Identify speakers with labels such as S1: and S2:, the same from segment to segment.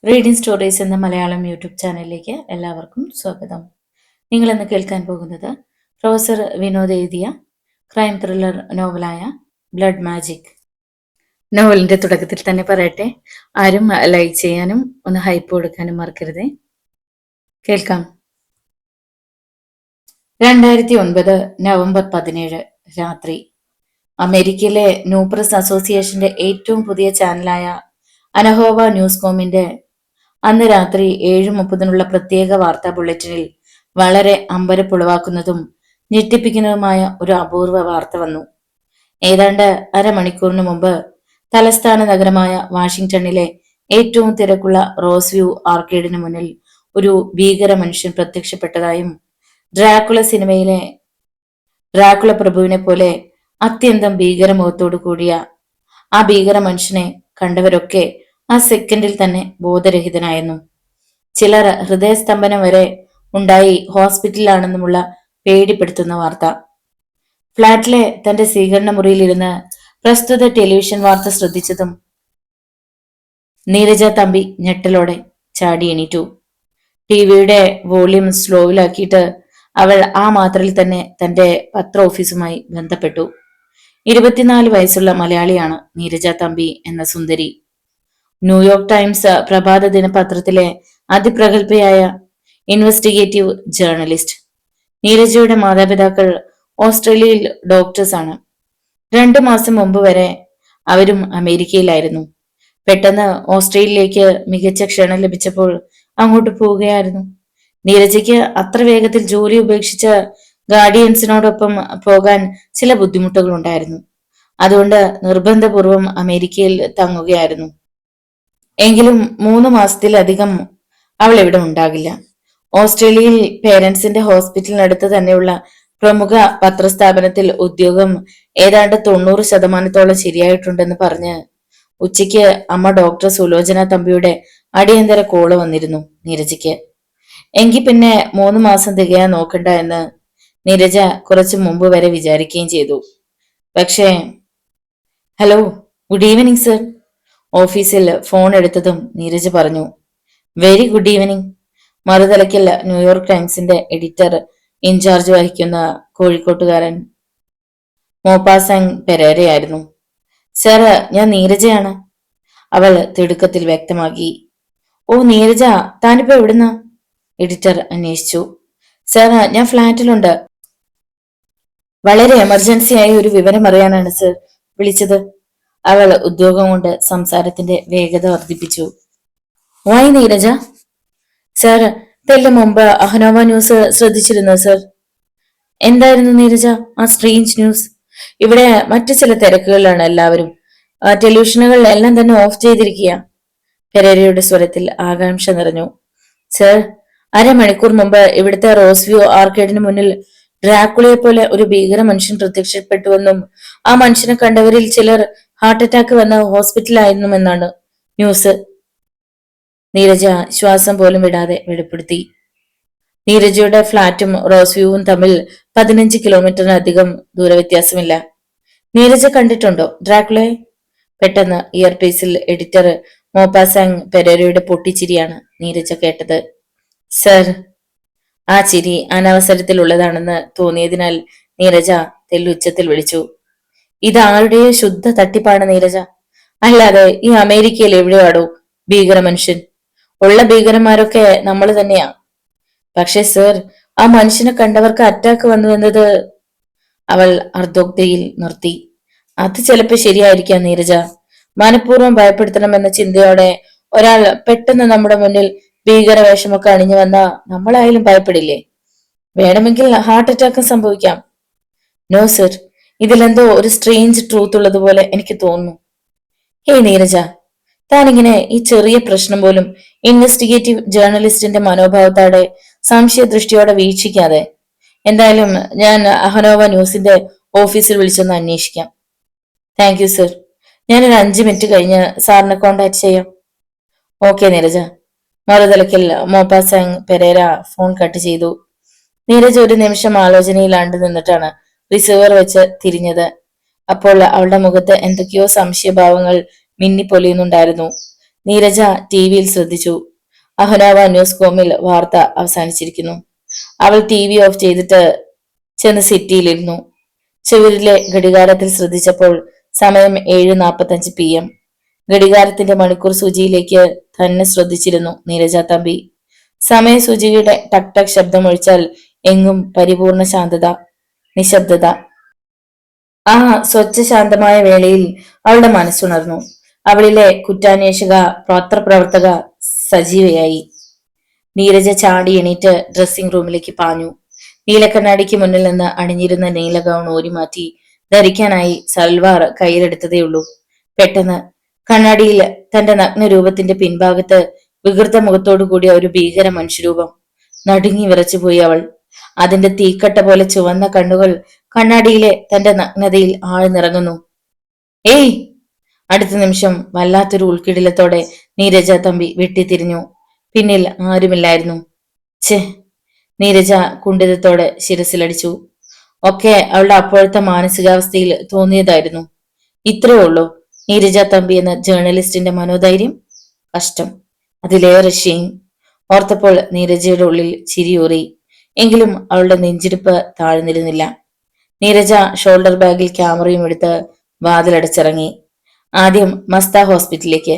S1: Reading stories എന്ന Malayalam YouTube ചാനലിലേക്ക് എല്ലാവർക്കും സ്വാഗതം. നിങ്ങൾ ഇന്ന് കേൾക്കാൻ പോകുന്നത് പ്രൊഫസർ വിനോദ് എഴുതിയ ക്രൈം ത്രില്ലർ നോവലായ ബ്ലഡ് മാജിക്. നോവലിന്റെ തുടക്കത്തിൽ തന്നെ പറയട്ടെ, ആരും ലൈക്ക് ചെയ്യാനും ഒന്ന് ഹൈപ്പ് കൊടുക്കാനും മറക്കരുതേ. കേൾക്കാം. 2009 നവംബർ 17 രാത്രി അമേരിക്കയിലെ ന്യൂ പ്രസ് അസോസിയേഷന്റെ ഏറ്റവും പുതിയ ചാനലായ അനഹോവ ന്യൂസ് കോമിന്റെ അന്ന് രാത്രി 7:30 പ്രത്യേക വാർത്താ ബുള്ളറ്റിനിൽ വളരെ അമ്പരപ്പുളവാക്കുന്നതും ഞെട്ടിപ്പിക്കുന്നതുമായ ഒരു അപൂർവ വാർത്ത വന്നു. ഏതാണ്ട് അരമണിക്കൂറിന് മുമ്പ് തലസ്ഥാന നഗരമായ വാഷിംഗ്ടണിലെ ഏറ്റവും തിരക്കുള്ള റോസ് വ്യൂ ആർക്കേഡിന് മുന്നിൽ ഒരു ഭീകര മനുഷ്യൻ പ്രത്യക്ഷപ്പെട്ടതായും ഡ്രാക്കുള സിനിമയിലെ ഡ്രാക്കുള പ്രഭുവിനെ പോലെ അത്യന്തം ഭീകരമുഖത്തോടു കൂടിയ ആ ഭീകര മനുഷ്യനെ കണ്ടവരൊക്കെ ആ സെക്കൻഡിൽ തന്നെ ബോധരഹിതനായെന്നും ചിലർ ഹൃദയസ്തംഭനം വരെ ഉണ്ടായി ഹോസ്പിറ്റലിലാണെന്നുമുള്ള പേടിപ്പെടുത്തുന്ന വാർത്ത. ഫ്ളാറ്റിലെ തന്റെ സ്വീകരണ മുറിയിലിരുന്ന് പ്രസ്തുത ടെലിവിഷൻ വാർത്ത ശ്രദ്ധിച്ചതും നീരജ തമ്പി ഞെട്ടലോടെ ചാടി എണീറ്റു. ടിവിയുടെ വോള്യൂം സ്ലോവിലാക്കിയിട്ട് അവൾ ആ മാത്രയിൽ തന്നെ തന്റെ പത്ര ഓഫീസുമായി ബന്ധപ്പെട്ടു. 24 വയസ്സുള്ള മലയാളിയാണ് നീരജ തമ്പി എന്ന സുന്ദരി. ന്യൂയോർക്ക് ടൈംസ് പ്രഭാത ദിനപത്രത്തിലെ അതിപ്രഗത്ഭയായ ഇൻവെസ്റ്റിഗേറ്റീവ് ജേർണലിസ്റ്റ്. നീരജയുടെ മാതാപിതാക്കൾ ഓസ്ട്രേലിയയിൽ ഡോക്ടേഴ്സ് ആണ്. 2 മാസം മുമ്പ് വരെ അവരും അമേരിക്കയിലായിരുന്നു. പെട്ടെന്ന് ഓസ്ട്രേലിയയിലേക്ക് മികച്ച ക്ഷണം ലഭിച്ചപ്പോൾ അങ്ങോട്ട് പോവുകയായിരുന്നു. നീരജയ്ക്ക് അത്ര വേഗത്തിൽ ജോലി ഉപേക്ഷിച്ച് ഗാർഡിയൻസിനോടൊപ്പം പോകാൻ ചില ബുദ്ധിമുട്ടുകൾ ഉണ്ടായിരുന്നു. അതുകൊണ്ട് നിർബന്ധപൂർവം അമേരിക്കയിൽ തങ്ങുകയായിരുന്നു. എങ്കിലും 3 മാസത്തിലധികം അവൾ ഇവിടെ ഉണ്ടാകില്ല. ഓസ്ട്രേലിയയിൽ പേരൻസിന്റെ ഹോസ്പിറ്റലിനടുത്ത് തന്നെയുള്ള പ്രമുഖ പത്രസ്ഥാപനത്തിൽ ഉദ്യോഗം ഏതാണ്ട് 90% ശരിയായിട്ടുണ്ടെന്ന് പറഞ്ഞ് ഉച്ചയ്ക്ക് അമ്മ ഡോക്ടർ സുലോചന തമ്പിയുടെ അടിയന്തര കോള് വന്നിരുന്നു നീരജയ്ക്ക്. എങ്കിൽ പിന്നെ 3 മാസം തികയാൻ നോക്കണ്ട എന്ന് നീരജ കുറച്ചു മുമ്പ് വരെ വിചാരിക്കുകയും ചെയ്തു. പക്ഷേ ഹലോ, ഗുഡ് ഈവനിങ് സർ. ഓഫീസിൽ ഫോൺ എടുത്തതും നീരജ് പറഞ്ഞു. Very good evening. മറുതലയ്ക്കൽ ന്യൂയോർക്ക് ടൈംസിന്റെ എഡിറ്റർ ഇൻചാർജ് വഹിക്കുന്ന കോഴിക്കോട്ടുകാരൻ മോപ്പാസങ് പെരേരയായിരുന്നു. സർ, ഞാൻ നീരജയാണ്, അവൾ തിടുക്കത്തിൽ വ്യക്തമാക്കി. ഓ നീരജ, താനിപ്പോ എവിടുന്ന? എഡിറ്റർ അന്വേഷിച്ചു. സർ, ഞാൻ ഫ്ലാറ്റിലുണ്ട്. വളരെ എമർജൻസി ആയി ഒരു വിവരം അറിയാനാണ് സർ വിളിച്ചത്. അവൾ ഉദ്യോഗം കൊണ്ട് സംസാരത്തിന്റെ വേഗത വർദ്ധിപ്പിച്ചു. വായ് നീരജ. സർ, തെല്ല് മുമ്പ് അഹനോവ ന്യൂസ് ശ്രദ്ധിച്ചിരുന്നു സർ. എന്തായിരുന്നു നീരജ ആ സ്ട്രേഞ്ച് ന്യൂസ്? ഇവിടെ മറ്റു ചില തിരക്കുകളിലാണ് എല്ലാവരും. ടെലിവിഷനുകൾ എല്ലാം തന്നെ ഓഫ് ചെയ്തിരിക്കുക. പെരേരയുടെ സ്വരത്തിൽ ആകാംക്ഷ നിറഞ്ഞു. സർ, അരമണിക്കൂർ മുമ്പ് ഇവിടുത്തെ റോസ് വ്യൂ ആർക്കേഡിന് മുന്നിൽ ഡ്രാക്കുളയെ പോലെ ഒരു ഭീകര മനുഷ്യൻ പ്രത്യക്ഷപ്പെട്ടുവെന്നും ആ മനുഷ്യനെ കണ്ടവരിൽ ചിലർ ഹാർട്ട് അറ്റാക്ക് വന്ന ഹോസ്പിറ്റലായിരുന്നുമെന്നാണ് ന്യൂസ്. നീരജ ശ്വാസം പോലും വിടാതെ വെളിപ്പെടുത്തി. നീരജയുടെ ഫ്ളാറ്റും റോസ് വ്യൂവും തമ്മിൽ 15 കിലോമീറ്ററിനധികം ദൂരവ്യത്യാസമില്ല. നീരജ കണ്ടിട്ടുണ്ടോ ഡ്രാക്കുളയെ? പെട്ടെന്ന് ഇയർപീസിൽ എഡിറ്റർ മോപ്പാസാങ് പെരേരയുടെ പൊട്ടിച്ചിരിയാണ് നീരജ കേട്ടത്. സർ, ആ ചിരി അനവസരത്തിലുള്ളതാണെന്ന് തോന്നിയതിനാൽ നീരജ തെല്ലുച്ചത്തിൽ വിളിച്ചു. ഇതാരുടെയോ ശുദ്ധ തട്ടിപ്പാണ് നീരജ. അല്ലാതെ ഈ അമേരിക്കയിൽ എവിടെയാടോ ഭീകര മനുഷ്യൻ? ഉള്ള ഭീകരന്മാരൊക്കെ നമ്മൾ തന്നെയാ. പക്ഷെ സർ, ആ മനുഷ്യനെ കണ്ടവർക്ക് അറ്റാക്ക് വന്നു എന്നത് അവൾ അർദ്ധോക്തിയിൽ നിർത്തി. അത് ചിലപ്പോ ശരിയായിരിക്കാം നീരജ. മനഃപൂർവ്വം ഭയപ്പെടുത്തണമെന്ന ചിന്തയോടെ ഒരാൾ പെട്ടെന്ന് നമ്മുടെ മുന്നിൽ ഭീകരവേഷമൊക്കെ അണിഞ്ഞു വന്നാ നമ്മളായാലും ഭയപ്പെടില്ലേ? വേണമെങ്കിൽ ഹാർട്ട് അറ്റാക്കും സംഭവിക്കാം. നോ സർ, ഇതിലെന്തോ ഒരു സ്ട്രേഞ്ച് ട്രൂത്ത് ഉള്ളതുപോലെ എനിക്ക് തോന്നുന്നു. ഹേയ് നീരജ, താനിങ്ങനെ ഈ ചെറിയ പ്രശ്നം പോലും ഇൻവെസ്റ്റിഗേറ്റീവ് ജേർണലിസ്റ്റിന്റെ മനോഭാവത്തോടെ സംശയദൃഷ്ടിയോടെ വീക്ഷിക്കാതെ, എന്തായാലും ഞാൻ അഹനോവ ന്യൂസിന്റെ ഓഫീസിൽ വിളിച്ചൊന്ന് അന്വേഷിക്കാം. Thank you sir. ഞാനൊരു 5 മിനിറ്റ് കഴിഞ്ഞ് സാറിനെ കോണ്ടാക്ട് ചെയ്യാം. ഓക്കെ നീരജ. മറുതലയ്ക്കൽ മോപ്പാസാങ് പെരേര ഫോൺ കട്ട് ചെയ്തു. നീരജ ഒരു നിമിഷം ആലോചനയിലാണ്ട് നിന്നിട്ടാണ് റിസീവർ വെച്ച് തിരിഞ്ഞത്. അപ്പോൾ അവളുടെ മുഖത്ത് എന്തൊക്കെയോ സംശയഭാവങ്ങൾ മിന്നിപ്പൊലിയുന്നുണ്ടായിരുന്നു. നീരജ ടി വിയിൽ ശ്രദ്ധിച്ചു. അഹനാവ ന്യൂസ് കോമിൽ വാർത്ത അവസാനിച്ചിരിക്കുന്നു. അവൾ ടി വി ഓഫ് ചെയ്തിട്ട് ചെന്ന് സിറ്റിയിലിരുന്നു. ചുവരിലെ ഘടികാരത്തിൽ ശ്രദ്ധിച്ചപ്പോൾ സമയം 7:45 PM. ഘടികാരത്തിന്റെ മണിക്കൂർ സൂചിയിലേക്ക് തന്നെ ശ്രദ്ധിച്ചിരുന്നു നീരജ തമ്പി. സമയസൂചികയുടെ ടക് ടക് ശബ്ദം ഒഴിച്ചാൽ എങ്ങും പരിപൂർണ ശാന്തത, നിശബ്ദത. ആ സ്വച്ഛശാന്തമായ വേളയിൽ അവളുടെ മനസ്സുണർന്നു. അവളിലെ കുറ്റാന്വേഷക പത്രപ്രവർത്തക സജീവയായി. നീരജ ചാടി എണീറ്റ് ഡ്രസ്സിംഗ് റൂമിലേക്ക് പാഞ്ഞു. നീലക്കണ്ണാടിക്ക് മുന്നിൽ നിന്ന് അണിഞ്ഞിരുന്ന നീല ഗൗൺ ഊരിമാറ്റി ധരിക്കാനായി സൽവാർ കയ്യിലെടുത്തതേയുള്ളൂ. പെട്ടെന്ന് കണ്ണാടിയിൽ തന്റെ നഗ്നരൂപത്തിന്റെ പിൻഭാഗത്ത് വികൃത മുഖത്തോടു കൂടിയ ഒരു ഭീകര മനുഷ്യരൂപം. നടുങ്ങി വിറച്ചുപോയി അവൾ. അതിന്റെ തീക്കട്ട പോലെ ചുവന്ന കണ്ണുകൾ കണ്ണാടിയിലെ തന്റെ നഗ്നതയിൽ ആഴ്ന്നിറങ്ങുന്നു. ഏയ്! അടുത്ത നിമിഷം വല്ലാത്തൊരു ഉൾക്കിടിലത്തോടെ നീരജ തമ്പി വെട്ടിത്തിരിഞ്ഞു. പിന്നിൽ ആരുമില്ലായിരുന്നു. ഛേ! നീരജ കുണ്ഠിതത്തോടെ ശിരസിലടിച്ചു. ഒക്കെ അവളുടെ അപ്പോഴത്തെ മാനസികാവസ്ഥയിൽ തോന്നിയതായിരുന്നു. ഇത്രയേ ഉള്ളൂ നീരജ തമ്പി എന്ന ജേർണലിസ്റ്റിന്റെ മനോധൈര്യം. കഷ്ടം, അതിലേറെ ഷെയിം. ഓർത്തപ്പോൾ നീരജയുടെ ഉള്ളിൽ ചിരിയൂറി. എങ്കിലും അവളുടെ നെഞ്ചിടിപ്പ് താഴ്ന്നിരുന്നില്ല. നീരജ ഷോൾഡർ ബാഗിൽ ക്യാമറയും എടുത്ത് വാതിലടച്ചിറങ്ങി. ആദ്യം മസ്ത ഹോസ്പിറ്റലിലേക്ക്.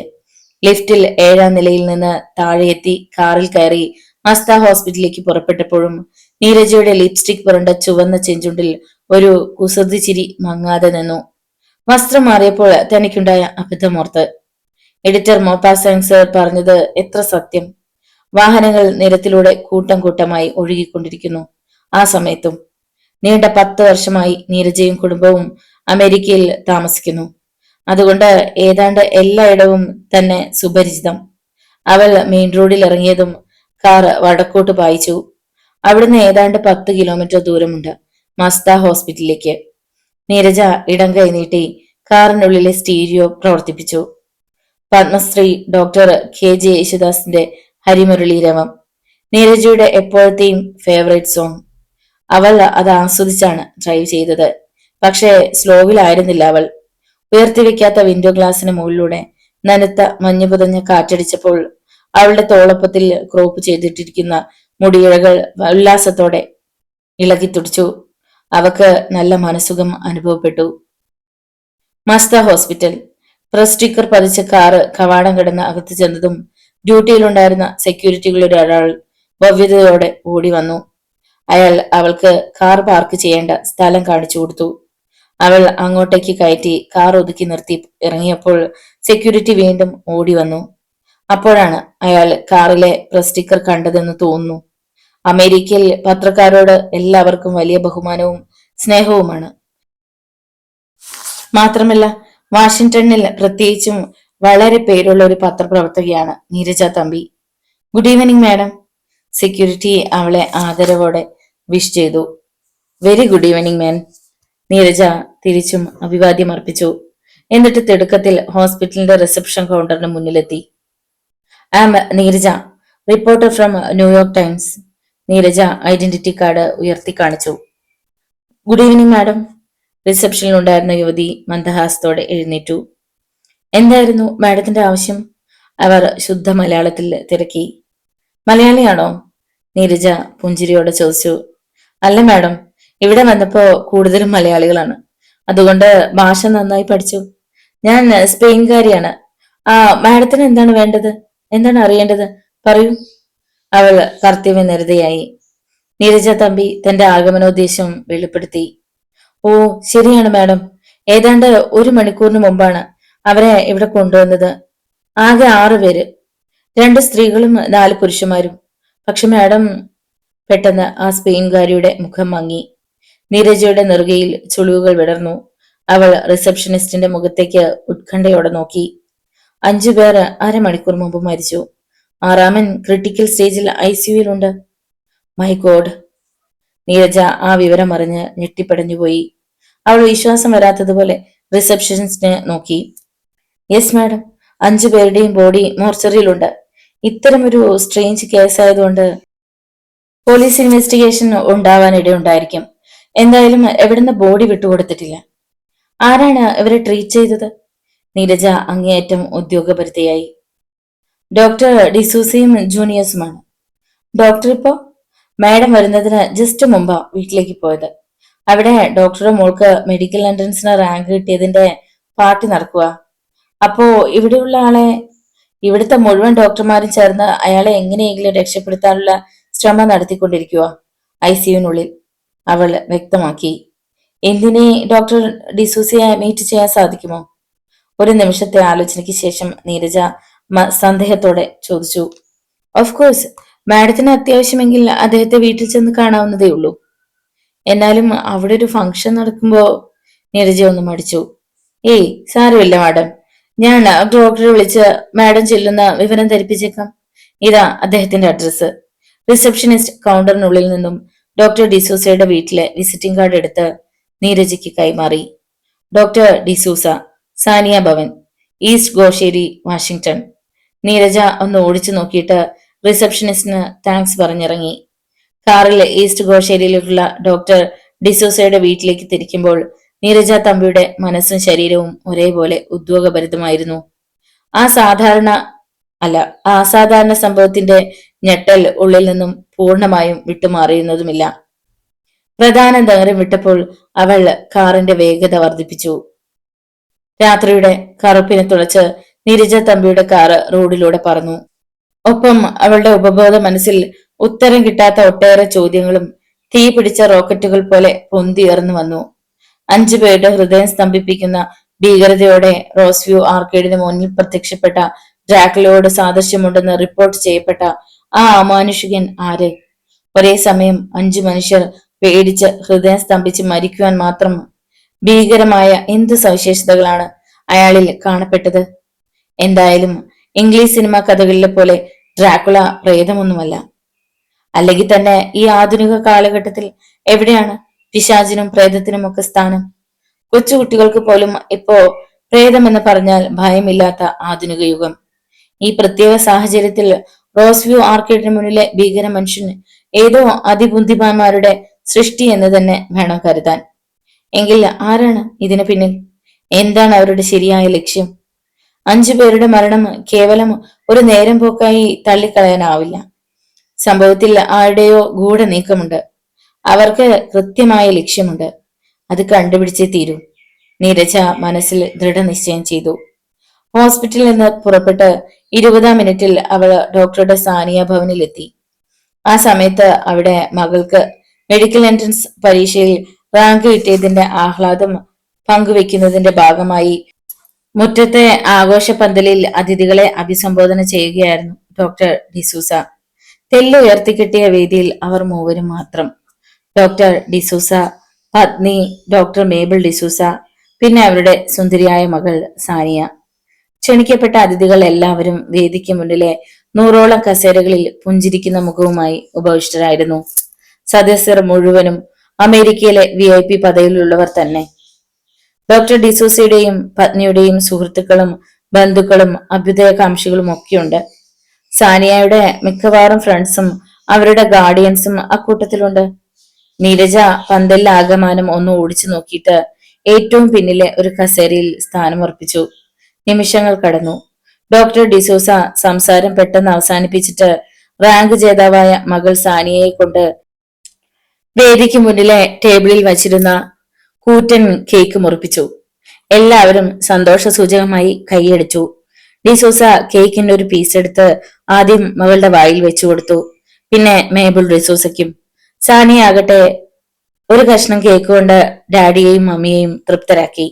S1: ലിഫ്റ്റിൽ 7ാം നിലയിൽ നിന്ന് താഴെയെത്തി കാറിൽ കയറി മസ്ത ഹോസ്പിറ്റലിലേക്ക് പുറപ്പെട്ടപ്പോഴും നീരജയുടെ ലിപ്സ്റ്റിക് പുരണ്ട ചുവന്ന ചെഞ്ചുണ്ടിൽ ഒരു കുസൃതി ചിരി മങ്ങാതെ നിന്നു. വസ്ത്രം മാറിയപ്പോൾ തനിക്കുണ്ടായ അബദ്ധമോർത്ത്. എഡിറ്റർ മോപ്പാസാങ് സർ പറഞ്ഞത് എത്ര സത്യം. വാഹനങ്ങൾ നിരത്തിലൂടെ കൂട്ടം കൂട്ടമായി ഒഴുകിക്കൊണ്ടിരിക്കുന്നു. ആ സമയത്തും നീണ്ട 10 വർഷമായി നീരജയും കുടുംബവും അമേരിക്കയിൽ താമസിക്കുന്നു. അതുകൊണ്ട് ഏതാണ്ട് എല്ലായിടവും തന്നെ സുപരിചിതം. അവൾ മെയിൻ റോഡിൽ ഇറങ്ങിയതും കാർ വടക്കോട്ട് പായിച്ചു. അവിടുന്ന് ഏതാണ്ട് 10 കിലോമീറ്റർ ദൂരമുണ്ട് മസ്ത ഹോസ്പിറ്റലിലേക്ക്. നീരജ ഇടം കൈ നീട്ടി കാറിനുള്ളിലെ സ്റ്റീരിയോ പ്രവർത്തിപ്പിച്ചു. പത്മശ്രീ ഡോക്ടർ KJ യേശുദാസിന്റെ ഹരിമുരളീരവം, നീരജയുടെ എപ്പോഴത്തെയും ഫേവറേറ്റ് സോങ്. അവൾ അത് ആസ്വദിച്ചാണ് ഡ്രൈവ് ചെയ്തത്. പക്ഷേ സ്ലോവിലായിരുന്നില്ല അവൾ. ഉയർത്തിവെക്കാത്ത വിൻഡോ ഗ്ലാസിന് മുകളിലൂടെ നനുത്ത മഞ്ഞു പുതഞ്ഞ കാറ്റടിച്ചപ്പോൾ അവളുടെ തോളപ്പത്തിൽ ക്രോപ്പ് ചെയ്തിട്ടിരിക്കുന്ന മുടിയിഴകൾ ഉല്ലാസത്തോടെ ഇളകി തുടിച്ചു. അവക്ക് നല്ല മനസുഖം അനുഭവപ്പെട്ടു. മസ്ത ഹോസ്പിറ്റൽ. പ്രസ് സ്റ്റിക്കർ പതിച്ച കാറ് കവാടം കിടന്ന് അകത്ത് ചെന്നതും ഡ്യൂട്ടിയിലുണ്ടായിരുന്ന സെക്യൂരിറ്റികളുടെ ഒരാൾ ഭവ്യതയോടെ ഓടി വന്നു. അയാൾ അവൾക്ക് കാർ പാർക്ക് ചെയ്യേണ്ട സ്ഥലം കാണിച്ചു കൊടുത്തു. അവൾ അങ്ങോട്ടേക്ക് കയറ്റി കാർ ഒതുക്കി നിർത്തി ഇറങ്ങിയപ്പോൾ സെക്യൂരിറ്റി വീണ്ടും ഓടി വന്നു. അപ്പോഴാണ് അയാൾ കാറിലെ പ്രസ് സ്റ്റിക്കർ കണ്ടതെന്ന് തോന്നുന്നു. അമേരിക്കയിൽ പത്രക്കാരോട് എല്ലാവർക്കും വലിയ ബഹുമാനവും സ്നേഹവുമാണ്. മാത്രമല്ല വാഷിംഗ്ടണിൽ പ്രത്യേകിച്ചും വളരെ പേരുള്ള ഒരു പത്രപ്രവർത്തകയാണ് Neeraja Thampi. Good evening madam. Security അവളെ ആദരവോടെ വിഷ് ചെയ്തു. Very good evening man. Neeraja തിരിച്ചും അഭിവാദ്യം അർപ്പിച്ചു. എന്നിട്ട് തിടുക്കത്തിൽ ഹോസ്പിറ്റലിന്റെ റിസപ്ഷൻ കൗണ്ടറിന് മുന്നിലെത്തി. I'm Neeraja, reporter from New York Times. Neeraja identity card ഉയർത്തി കാണിച്ചു. Good evening madam. റിസപ്ഷനിൽ ഉണ്ടായിരുന്ന യുവതി മന്ദഹാസത്തോടെ എഴുന്നേറ്റു. എന്തായിരുന്നു മാഡത്തിന്റെ ആവശ്യം? അവർ ശുദ്ധ മലയാളത്തിൽ തിരക്കി. മലയാളിയാണോ? നീരജ പുഞ്ചിരിയോടെ ചോദിച്ചു. അല്ല മാഡം, ഇവിടെ വന്നപ്പോ കൂടുതലും മലയാളികളാണ്. അതുകൊണ്ട് ഭാഷ നന്നായി പഠിച്ചു. ഞാൻ സ്പെയിൻകാരിയാണ്. ആ മാഡത്തിന് എന്താണ് വേണ്ടത്? എന്താണ് അറിയേണ്ടത്? പറയൂ. അവൾ കർത്തവ്യനിരതയായി. നീരജ തമ്പി തന്റെ ആഗമനോദ്ദേശം വെളിപ്പെടുത്തി. ഓ ശരിയാണ് മാഡം. ഏതാണ്ട് 1 മണിക്കൂറിന് മുമ്പാണ് അവരെ ഇവിടെ കൊണ്ടുവന്നത്. ആകെ 6 പേര്, 2 സ്ത്രീകളും 4 പുരുഷന്മാരും. പക്ഷെ മാഡം... പെട്ടെന്ന് ആ സ്പെയിൻകാരിയുടെ മുഖം മങ്ങി. നീരജയുടെ നെറുകയിൽ ചുളിവുകൾ വിടർന്നു. അവൾ റിസപ്ഷനിസ്റ്റിന്റെ മുഖത്തേക്ക് ഉത്കണ്ഠയോടെ നോക്കി. 5 പേർ അരമണിക്കൂർ മുമ്പ് മരിച്ചു. 6ാമൻ ക്രിട്ടിക്കൽ സ്റ്റേജിൽ ICUയിലുണ്ട്. My God. നീരജ ആ വിവരം അറിഞ്ഞ് ഞെട്ടിപ്പടഞ്ഞുപോയി. അവൾ വിശ്വാസം വരാത്തതുപോലെ റിസപ്ഷനിസ്റ്റിനെ നോക്കി. യെസ് മാഡം, 5 പേരുടെയും ബോഡി മോർച്ചറിയിലുണ്ട്. ഇത്തരമൊരു സ്ട്രേഞ്ച് കേസായതുകൊണ്ട് പോലീസ് ഇൻവെസ്റ്റിഗേഷൻ ഉണ്ടാവാനിടയുണ്ടായിരിക്കും. എന്തായാലും എവിടുന്ന് ബോഡി വിട്ടുകൊടുത്തിട്ടില്ല. ആരാണ് ഇവരെ ട്രീറ്റ് ചെയ്തത്? നീരജ അങ്ങേയറ്റം ഉദ്യോഗപരിതയായി. ഡോക്ടർ ഡിസൂസയും ജൂനിയേഴ്സുമാണ്. ഡോക്ടർ ഇപ്പോ മാഡം വരുന്നതിന് ജസ്റ്റ് മുമ്പാ വീട്ടിലേക്ക് പോയത്. അവിടെ ഡോക്ടറുടെ മോൾക്ക് മെഡിക്കൽ എൻട്രൻസിന് റാങ്ക് കിട്ടിയതിന്റെ പാർട്ടി നടക്കുക. അപ്പോ ഇവിടെയുള്ള ആളെ, ഇവിടുത്തെ മുഴുവൻ ഡോക്ടർമാരും ചേർന്ന് അയാളെ എങ്ങനെയെങ്കിലും രക്ഷപ്പെടുത്താനുള്ള ശ്രമം നടത്തിക്കൊണ്ടിരിക്കുക ICUവിനുള്ളിൽ, അവൾ വ്യക്തമാക്കി. എന്തിനെ ഡോക്ടർ ഡിസൂസിയെ മീറ്റ് ചെയ്യാൻ സാധിക്കുമോ? ഒരു നിമിഷത്തെ ആലോചനയ്ക്ക് ശേഷം നീരജ സന്ദേഹത്തോടെ ചോദിച്ചു. ഓഫ് കോഴ്സ്, മാഡത്തിന് അത്യാവശ്യമെങ്കിൽ അദ്ദേഹത്തെ വീട്ടിൽ ചെന്ന് കാണാവുന്നതേ ഉള്ളൂ. എന്നാലും അവിടെ ഒരു ഫംഗ്ഷൻ നടക്കുമ്പോ നീരജ ഒന്ന് മടിച്ചു. ഏയ് സാരമില്ല മാഡം, ഞാൻ ഡോക്ടറെ വിളിച്ച് മാഡം ചെല്ലുന്ന വിവരം ധരിപ്പിച്ചേക്കാം. ഇതാ അദ്ദേഹത്തിന്റെ അഡ്രസ്സ്. റിസപ്ഷനിസ്റ്റ് കൗണ്ടറിനുള്ളിൽ നിന്നും ഡോക്ടർ ഡിസൂസയുടെ വീട്ടിലെ വിസിറ്റിംഗ് കാർഡ് എടുത്ത് നീരജയ്ക്ക് കൈമാറി. Doctor D'Souza, Sania Bhavan, east Ghoshery, Washington. Neeraja ഒന്ന് ഓടിച്ചു നോക്കിയിട്ട് റിസപ്ഷനിസ്റ്റിന് താങ്ക്സ് പറഞ്ഞിറങ്ങി. കാറിൽ ഈസ്റ്റ് ഗോഷേരിയിലേക്കുള്ള ഡോക്ടർ ഡിസൂസയുടെ വീട്ടിലേക്ക് തിരിക്കുമ്പോൾ നീരജ തമ്പിയുടെ മനസ്സും ശരീരവും ഒരേപോലെ ഉദ്വേഗഭരിതമായിരുന്നു. ആ അസാധാരണ സംഭവത്തിന്റെ ഞെട്ടൽ ഉള്ളിൽ നിന്നും പൂർണ്ണമായും വിട്ടുമാറിയുന്നതുമില്ല. പ്രധാന നഗരം വിട്ടപ്പോൾ അവൾ കാറിന്റെ വേഗത വർദ്ധിപ്പിച്ചു. രാത്രിയുടെ കറുപ്പിനെ തുളച്ച് നീരജ തമ്പിയുടെ കാറ് റോഡിലൂടെ പറന്നു. ഒപ്പം അവളുടെ ഉപബോധ മനസ്സിൽ ഉത്തരം കിട്ടാത്ത ഒട്ടേറെ ചോദ്യങ്ങളും തീ പിടിച്ച റോക്കറ്റുകൾ പോലെ പൊന്തിയർന്നു വന്നു. 5 പേരുടെ ഹൃദയം സ്തംഭിപ്പിക്കുന്ന ഭീകരതയോടെ റോസ്വ്യൂ ആർക്കേഡിന് മുന്നിൽ പ്രത്യക്ഷപ്പെട്ട ഡ്രാക്കുളയോട് സാദൃശ്യമുണ്ടെന്ന് റിപ്പോർട്ട് ചെയ്യപ്പെട്ട ആ അമാനുഷികൻ ആര്? ഒരേ സമയം 5 മനുഷ്യർ പേടിച്ച് ഹൃദയം സ്തംഭിച്ച് മരിക്കുവാൻ മാത്രം ഭീകരമായ എന്ത് സവിശേഷതകളാണ് അയാളിൽ കാണപ്പെട്ടത്? എന്തായാലും ഇംഗ്ലീഷ് സിനിമാ കഥകളിലെ പോലെ ഡ്രാക്കുള പ്രേതമൊന്നുമല്ല. അല്ലെങ്കിൽ തന്നെ ഈ ആധുനിക കാലഘട്ടത്തിൽ എവിടെയാണ് പിശാചിനും പ്രേതത്തിനും ഒക്കെ സ്ഥാനം? കൊച്ചുകുട്ടികൾക്ക് പോലും ഇപ്പോ പ്രേതമെന്ന് പറഞ്ഞാൽ ഭയമില്ലാത്ത ആധുനിക യുഗം. ഈ പ്രത്യേക സാഹചര്യത്തിൽ റോസ്വ്യൂ ആർക്കേഡിന് മുന്നിലെ ഭീകര മനുഷ്യൻ ഏതോ അതിബുദ്ധിമാന്മാരുടെ സൃഷ്ടി എന്ന് തന്നെ വേണം കരുതാൻ. എങ്കിൽ ആരാണ് ഇതിന് പിന്നിൽ? എന്താണ് അവരുടെ ശരിയായ ലക്ഷ്യം? 5 പേരുടെ മരണം കേവലം ഒരു നേരം പോക്കായി തള്ളിക്കളയാനാവില്ല. സംഭവത്തിൽ ആരുടെയോ ഗൂഢ നീക്കമുണ്ട്. അവർക്ക് കൃത്യമായ ലക്ഷ്യമുണ്ട്. അത് കണ്ടുപിടിച്ചേ തീരൂ. നീരജ മനസ്സിൽ ദൃഢനിശ്ചയം ചെയ്തു. ഹോസ്പിറ്റലിൽ നിന്ന് പുറപ്പെട്ട് 20-ാം മിനിറ്റിൽ അവൾ ഡോക്ടറുടെ സാനിയ ഭവനിലെത്തി. ആ സമയത്ത് അവിടെ മകൾക്ക് മെഡിക്കൽ എൻട്രൻസ് പരീക്ഷയിൽ റാങ്ക് കിട്ടിയതിന്റെ ആഹ്ലാദം പങ്കുവെക്കുന്നതിന്റെ ഭാഗമായി മുറ്റത്തെ ആഘോഷ പന്തലിൽ അതിഥികളെ അഭിസംബോധന ചെയ്യുകയായിരുന്നു ഡോക്ടർ ഡിസൂസ. തെല്ല് ഉയർത്തിക്കിട്ടിയ വേദിയിൽ അവർ മൂവരും മാത്രം. ഡോക്ടർ ഡിസൂസ, പത്നി ഡോക്ടർ മേബിൾ ഡിസൂസ, പിന്നെ അവരുടെ സുന്ദരിയായ മകൾ സാനിയ. ക്ഷണിക്കപ്പെട്ട അതിഥികൾ എല്ലാവരും വേദിക്ക് മുന്നിലെ 100ഓളം കസേരകളിൽ പുഞ്ചിരിക്കുന്ന മുഖവുമായി ഉപവിഷ്ടരായിരുന്നു. സദസ്യർ മുഴുവനും അമേരിക്കയിലെ VIP പദവിയിലുള്ളവർ തന്നെ. ഡോക്ടർ ഡിസൂസയുടെയും പത്നിയുടെയും സുഹൃത്തുക്കളും ബന്ധുക്കളും അഭ്യുദയകാംക്ഷികളും ഒക്കെയുണ്ട്. സാനിയയുടെ മിക്കവാറും ഫ്രണ്ട്സും അവരുടെ ഗാർഡിയൻസും അക്കൂട്ടത്തിലുണ്ട്. നീരജ പന്തലിൽ ആകമാനം ഒന്ന് ഓടിച്ചു നോക്കിയിട്ട് ഏറ്റവും പിന്നിലെ ഒരു കസേരയിൽ സ്ഥാനമുറപ്പിച്ചു. നിമിഷങ്ങൾ കടന്നു. ഡോക്ടർ ഡിസൂസ സംസാരം പെട്ടെന്ന് അവസാനിപ്പിച്ചിട്ട് റാങ്ക് ജേതാവായ മകൾ സാനിയയെ കൊണ്ട് വേദിക്ക് മുന്നിലെ ടേബിളിൽ വച്ചിരുന്ന കൂറ്റൻ കേക്ക് മുറിപ്പിച്ചു. എല്ലാവരും സന്തോഷ സൂചകമായി കൈയടിച്ചു. ഡിസൂസ കേക്കിന്റെ ഒരു പീസ് എടുത്ത് ആദ്യം മകളുടെ വായിൽ വെച്ചു കൊടുത്തു. പിന്നെ മേബിൾ ഡിസൂസയ്ക്കും. സാനിയ ആകട്ടെ ഒരു കഷ്ണം കേക്ക് കൊണ്ട് ഡാഡിയെയും മമ്മിയെയും തൃപ്തരാക്കി.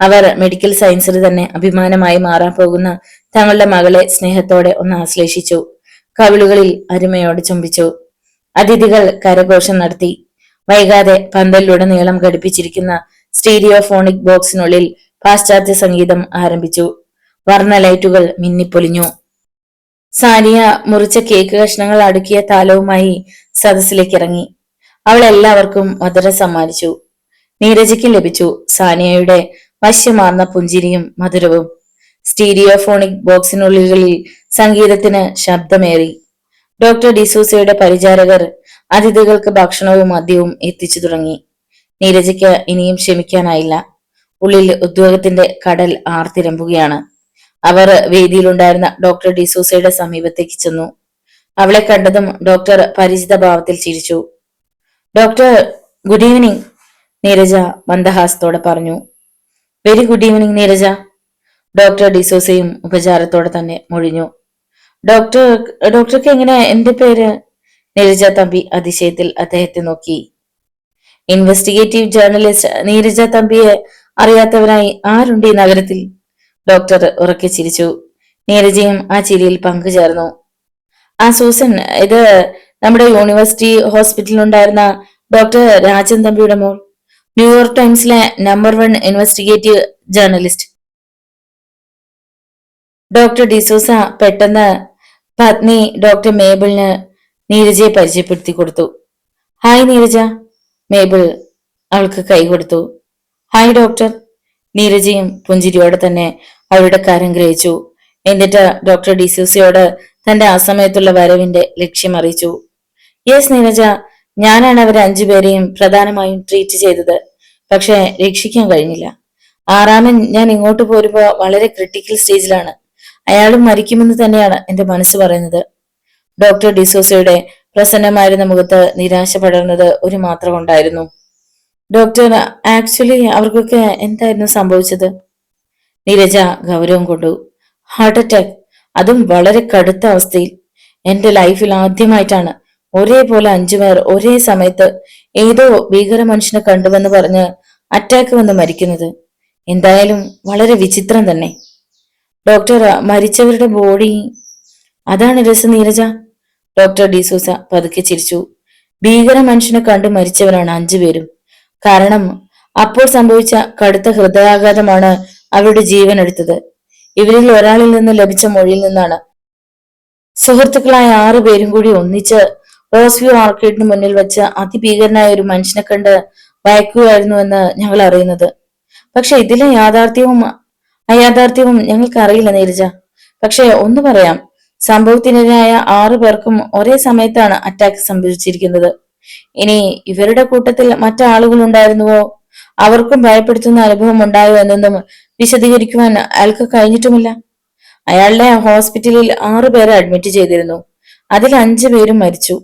S1: അവർ മെഡിക്കൽ സയൻസിൽ തന്നെ അഭിമാനമായി മാറാൻ പോകുന്ന തങ്ങളുടെ മകളെ സ്നേഹത്തോടെ ഒന്ന് ആശ്ലേഷിച്ചു. കവിളുകളിൽ അരുമയോടെ ചുംബിച്ചു. അതിഥികൾ കരഘോഷം നടത്തി. വൈകാതെ പന്തലിലുടനീളം ഘടിപ്പിച്ചിരിക്കുന്ന സ്റ്റീരിയോഫോണിക് ബോക്സിനുള്ളിൽ പാശ്ചാത്യ സംഗീതം ആരംഭിച്ചു. വർണ്ണ ലൈറ്റുകൾ മിന്നിപ്പൊലിഞ്ഞു. സാനിയ മുറിച്ച കേക്ക് കഷ്ണങ്ങൾ അടുക്കിയ താലവുമായി സദസ്സിലേക്ക് ഇറങ്ങി. അവൾ എല്ലാവർക്കും മധുരം സമ്മാനിച്ചു. നീരജയ്ക്കും ലഭിച്ചു സാനിയയുടെ വശ്യമാർന്ന പുഞ്ചിരിയും മധുരവും. സ്റ്റീരിയോഫോണിക് ബോക്സിനുള്ളിൽ സംഗീതത്തിന് ശബ്ദമേറി. ഡോക്ടർ ഡിസൂസയുടെ പരിചാരകർ അതിഥികൾക്ക് ഭക്ഷണവും മദ്യവും എത്തിച്ചു തുടങ്ങി. നീരജയ്ക്ക് ഇനിയും ക്ഷമിക്കാനായില്ല. ഉള്ളിൽ ഉദ്വേഗത്തിന്റെ കടൽ ആർത്തിരമ്പുകയാണ്. അവർ വേദിയിലുണ്ടായിരുന്ന ഡോക്ടർ ഡിസൂസയുടെ സമീപത്തേക്ക് ചെന്നു. അവളെ കണ്ടതും ഡോക്ടർ പരിചിത ഭാവത്തിൽ ചിരിച്ചു. ഡോക്ടർ, ഗുഡ് ഈവനിങ്, നീരജ മന്ദഹാസത്തോടെ പറഞ്ഞു. Very good evening Neeraja, doctor ഡിസോസയും ഉപചാരത്തോടെ തന്നെ മൊഴിഞ്ഞു. ഡോക്ടർ ഡോക്ടർക്ക് എങ്ങനെ എന്റെ പേര്? നീരജ തമ്പി അതിശയത്തിൽ അദ്ദേഹത്തെ നോക്കി. ഇൻവെസ്റ്റിഗേറ്റീവ് ജേർണലിസ്റ്റ് നീരജ തമ്പിയെ അറിയാത്തവരായി ആരുണ്ട് ഈ നഗരത്തിൽ? ഡോക്ടർ ഉറക്കെ ചിരിച്ചു. നീരജയും ആ ചിരിയിൽ പങ്കുചേർന്നു. ആ സൂസൻ, ഇത് നമ്മുടെ യൂണിവേഴ്സിറ്റി ഹോസ്പിറ്റലിൽ ഉണ്ടായിരുന്ന ഡോക്ടർ രാജൻ തമ്പിയുടെ മോൾ, ന്യൂയോർക്ക് ടൈംസിലെ number 1 investigative journalist. Doctor D'Souza പെട്ടെന്ന് പത്നി ഡോക്ടർ മേബിളിന് നീരജയെ പരിചയപ്പെടുത്തി കൊടുത്തു. ഹായ് നീരജ, മേബിൾ അവൾക്ക് കൈ കൊടുത്തു. ഹായ് ഡോക്ടർ, നീരജയും പുഞ്ചിരിയോടെ തന്നെ അവരുടെ കാര്യം ഗ്രഹിച്ചു. എന്നിട്ട് ഡോക്ടർ ഡിസൂസയോട് തന്റെ ആ സമയത്തുള്ള വരവിന്റെ ലക്ഷ്യം അറിയിച്ചു. യെസ് നീരജ, ഞാനാണ് അവരെ 5 പേരെയും പ്രധാനമായും ട്രീറ്റ് ചെയ്തത്. പക്ഷെ രക്ഷിക്കാൻ കഴിഞ്ഞില്ല. ആറാമൻ ഞാൻ ഇങ്ങോട്ട് പോരുമ്പോ വളരെ ക്രിട്ടിക്കൽ സ്റ്റേജിലാണ്. അയാളും മരിക്കുമെന്ന് തന്നെയാണ് എന്റെ മനസ്സ് പറയുന്നത്. ഡോക്ടർ ഡിസോസയുടെ പ്രസന്നമായിരുന്ന മുഖത്ത് നിരാശ പടർന്നത് ഒരു മാത്ര കൊണ്ടായിരുന്നു. ഡോക്ടർ, ആക്ച്വലി അവർക്കൊക്കെ എന്തായിരുന്നു സംഭവിച്ചത്? നീരജ ഗൗരവം കൊണ്ടു. ഹാർട്ട് അറ്റാക്ക്, അതും വളരെ കടുത്ത അവസ്ഥയിൽ. എന്റെ ലൈഫിൽ ആദ്യമായിട്ടാണ് ഒരേപോലെ 5 പേർ ഒരേ സമയത്ത് ഏതോ ഭീകര മനുഷ്യനെ കണ്ടുവെന്ന് പറഞ്ഞ് അറ്റാക്ക് വന്ന് മരിക്കുന്നത്. എന്തായാലും വളരെ വിചിത്രം തന്നെ. ഡോക്ടർ, മരിച്ചവരുടെ ബോഡി? അതാണ് രസം നീരജ, ഡോക്ടർ ഡിസൂസ പതുക്കെ ചിരിച്ചു. ഭീകര മനുഷ്യനെ കണ്ടു മരിച്ചവരാണ് 5 പേരും. കാരണം അപ്പോൾ സംഭവിച്ച കടുത്ത ഹൃദയാഘാതമാണ് അവരുടെ ജീവൻ എടുത്തത്. ഇവരിൽ ഒരാളിൽ നിന്ന് ലഭിച്ച മൊഴിയിൽ നിന്നാണ് സുഹൃത്തുക്കളായ 6 പേരും കൂടി ഒന്നിച്ച് റോസ്വ്യൂ ആർക്കേഡിന് മുന്നിൽ വെച്ച് അതിഭീകരനായ ഒരു മനുഷ്യനെ കണ്ട് ഭയക്കുകയായിരുന്നുവെന്ന് ഞങ്ങൾ അറിയുന്നത്. പക്ഷെ ഇതിലെ യാഥാർത്ഥ്യവും അയാഥാർത്ഥ്യവും ഞങ്ങൾക്ക് അറിയില്ല നീരജ. പക്ഷെ ഒന്ന് പറയാം, സംഭവത്തിനിരയായ 6 പേർക്കും ഒരേ സമയത്താണ് അറ്റാക്ക് സംഭവിച്ചിരിക്കുന്നത്. ഇനി ഇവരുടെ കൂട്ടത്തിൽ മറ്റാളുകൾ ഉണ്ടായിരുന്നുവോ, അവർക്കും ഭയപ്പെടുത്തുന്ന അനുഭവം ഉണ്ടായോ എന്നൊന്നും വിശദീകരിക്കുവാൻ അയാൾക്ക് കഴിഞ്ഞിട്ടുമില്ല. അയാളുടെ ഹോസ്പിറ്റലിൽ 6 പേരെ അഡ്മിറ്റ് ചെയ്തിരുന്നു. അതിൽ 5 പേരും മരിച്ചു.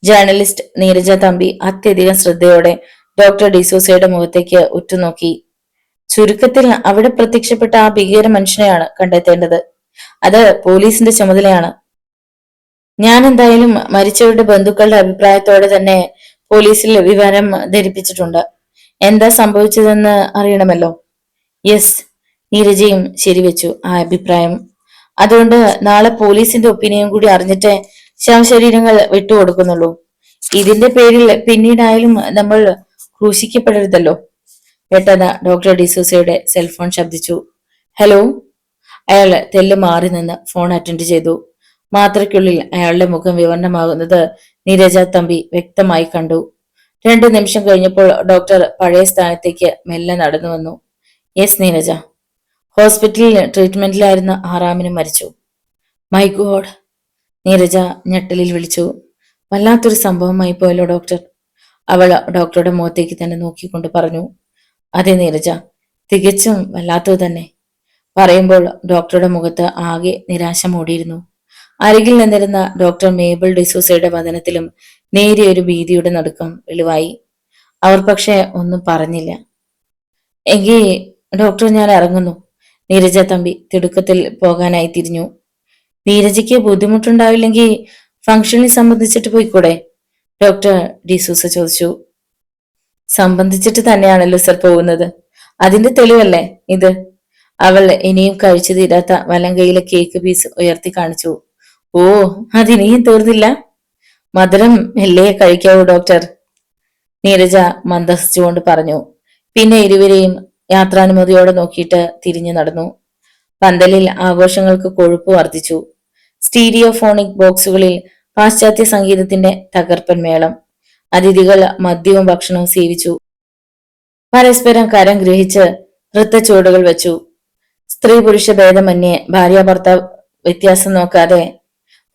S1: ജേർണലിസ്റ്റ് നീരജ തമ്പി അത്യധികം ശ്രദ്ധയോടെ ഡോക്ടർ ഡിസൂസയുടെ മുഖത്തേക്ക് ഉറ്റുനോക്കി. ചുരുക്കത്തിൽ അവിടെ പ്രത്യക്ഷപ്പെട്ട ആ ഭീകര മനുഷ്യനെയാണ് കണ്ടെത്തേണ്ടത്. അത് പോലീസിന്റെ ചുമതലയാണ്. ഞാൻ എന്തായാലും മരിച്ചവരുടെ ബന്ധുക്കളുടെ അഭിപ്രായത്തോടെ തന്നെ പോലീസിൽ വിവരം ധരിപ്പിച്ചിട്ടുണ്ട്. എന്താ സംഭവിച്ചതെന്ന് അറിയണമല്ലോ. യെസ്, നീരജയും ശരിവെച്ചു ആ അഭിപ്രായം. അതുകൊണ്ട് നാളെ പോലീസിന്റെ ഒപ്പീനിയൻ കൂടി അറിഞ്ഞിട്ട് ശവശരീരങ്ങൾ വിട്ടുകൊടുക്കുന്നുള്ളൂ. ഇതിന്റെ പേരിൽ പിന്നീടായാലും നമ്മൾ ക്രൂശിക്കപ്പെടരുതല്ലോ. പെട്ടെന്ന് ഡോക്ടർ ഡിസൂസയുടെ സെൽഫോൺ ശബ്ദിച്ചു. ഹലോ. അയാൾ തെല്ല് മാറി നിന്ന് ഫോൺ അറ്റൻഡ് ചെയ്തു. മാത്രയ്ക്കുള്ളിൽ അയാളുടെ മുഖം വിവരണമാകുന്നത് നീരജ തമ്പി വ്യക്തമായി കണ്ടു. 2 നിമിഷം കഴിഞ്ഞപ്പോൾ ഡോക്ടർ പഴയ സ്ഥാനത്തേക്ക് മെല്ലെ നടന്നു വന്നു. യെസ് നീരജ, ഹോസ്പിറ്റലിൽ ട്രീറ്റ്മെന്റിലായിരുന്ന ആറാമിനും മരിച്ചു. മൈ ഗോഡ്, നീരജ ഞെട്ടലിൽ വിളിച്ചു. വല്ലാത്തൊരു സംഭവമായി പോയല്ലോ ഡോക്ടർ. അവൾ ഡോക്ടറുടെ മുഖത്തേക്ക് തന്നെ നോക്കിക്കൊണ്ട് പറഞ്ഞു. അതെ നീരജ, തികച്ചും വല്ലാത്തത് തന്നെ. പറയുമ്പോൾ ഡോക്ടറുടെ മുഖത്ത് ആകെ നിരാശ മൂടിയിരുന്നു. അരികിൽ നിന്നിരുന്ന ഡോക്ടർ മേബിൾ ഡിസൂസയുടെ വദനത്തിലും നേരിയൊരു ഭീതിയുടെ നടുക്കം വെളിവായി. അവർ പക്ഷെ ഒന്നും പറഞ്ഞില്ല. എങ്കിൽ ഡോക്ടർ, ഞാൻ ഇറങ്ങുന്നു. നീരജ തമ്പി തിടുക്കത്തിൽ പോകാനായി തിരിഞ്ഞു. നീരജയ്ക്ക് ബുദ്ധിമുട്ടുണ്ടാവില്ലെങ്കിൽ ഫംഗ്ഷനിൽ സംബന്ധിച്ചിട്ട് പോയിക്കൂടെ? ഡോക്ടർ ഡിസൂസ ചോദിച്ചു. സംബന്ധിച്ചിട്ട് തന്നെയാണല്ലോ സർ പോകുന്നത്. അതിന്റെ തെളിവല്ലേ ഇത്? അവൾ ഇനിയും കഴിച്ചു തീരാത്ത വലങ്കയിലെ കേക്ക് പീസ് ഉയർത്തി കാണിച്ചു. ഓ, അതിനിയും തീർന്നില്ല. മധുരം മെല്ലെ കഴിക്കാവൂ ഡോക്ടർ, നീരജ മന്ദഹസിച്ചുകൊണ്ട് പറഞ്ഞു. പിന്നെ ഇരുവരെയും യാത്രാനുമതിയോടെ നോക്കിയിട്ട് തിരിഞ്ഞു നടന്നു. പന്തലിൽ ആഘോഷങ്ങൾക്ക് കൊഴുപ്പ് വർദ്ധിച്ചു. സ്റ്റീരിയോഫോണിക് ബോക്സുകളിൽ പാശ്ചാത്യ സംഗീതത്തിന്റെ തകർപ്പൻ മേളം. അതിഥികൾ മദ്യവും ഭക്ഷണവും സേവിച്ചു. പരസ്പരം കരം ഗ്രഹിച്ച് നൃത്തച്ചുവടുകൾ വെച്ചു. സ്ത്രീ പുരുഷ ഭേദമന്യേ ഭാര്യ ഭർത്താവ് വ്യത്യാസം നോക്കാതെ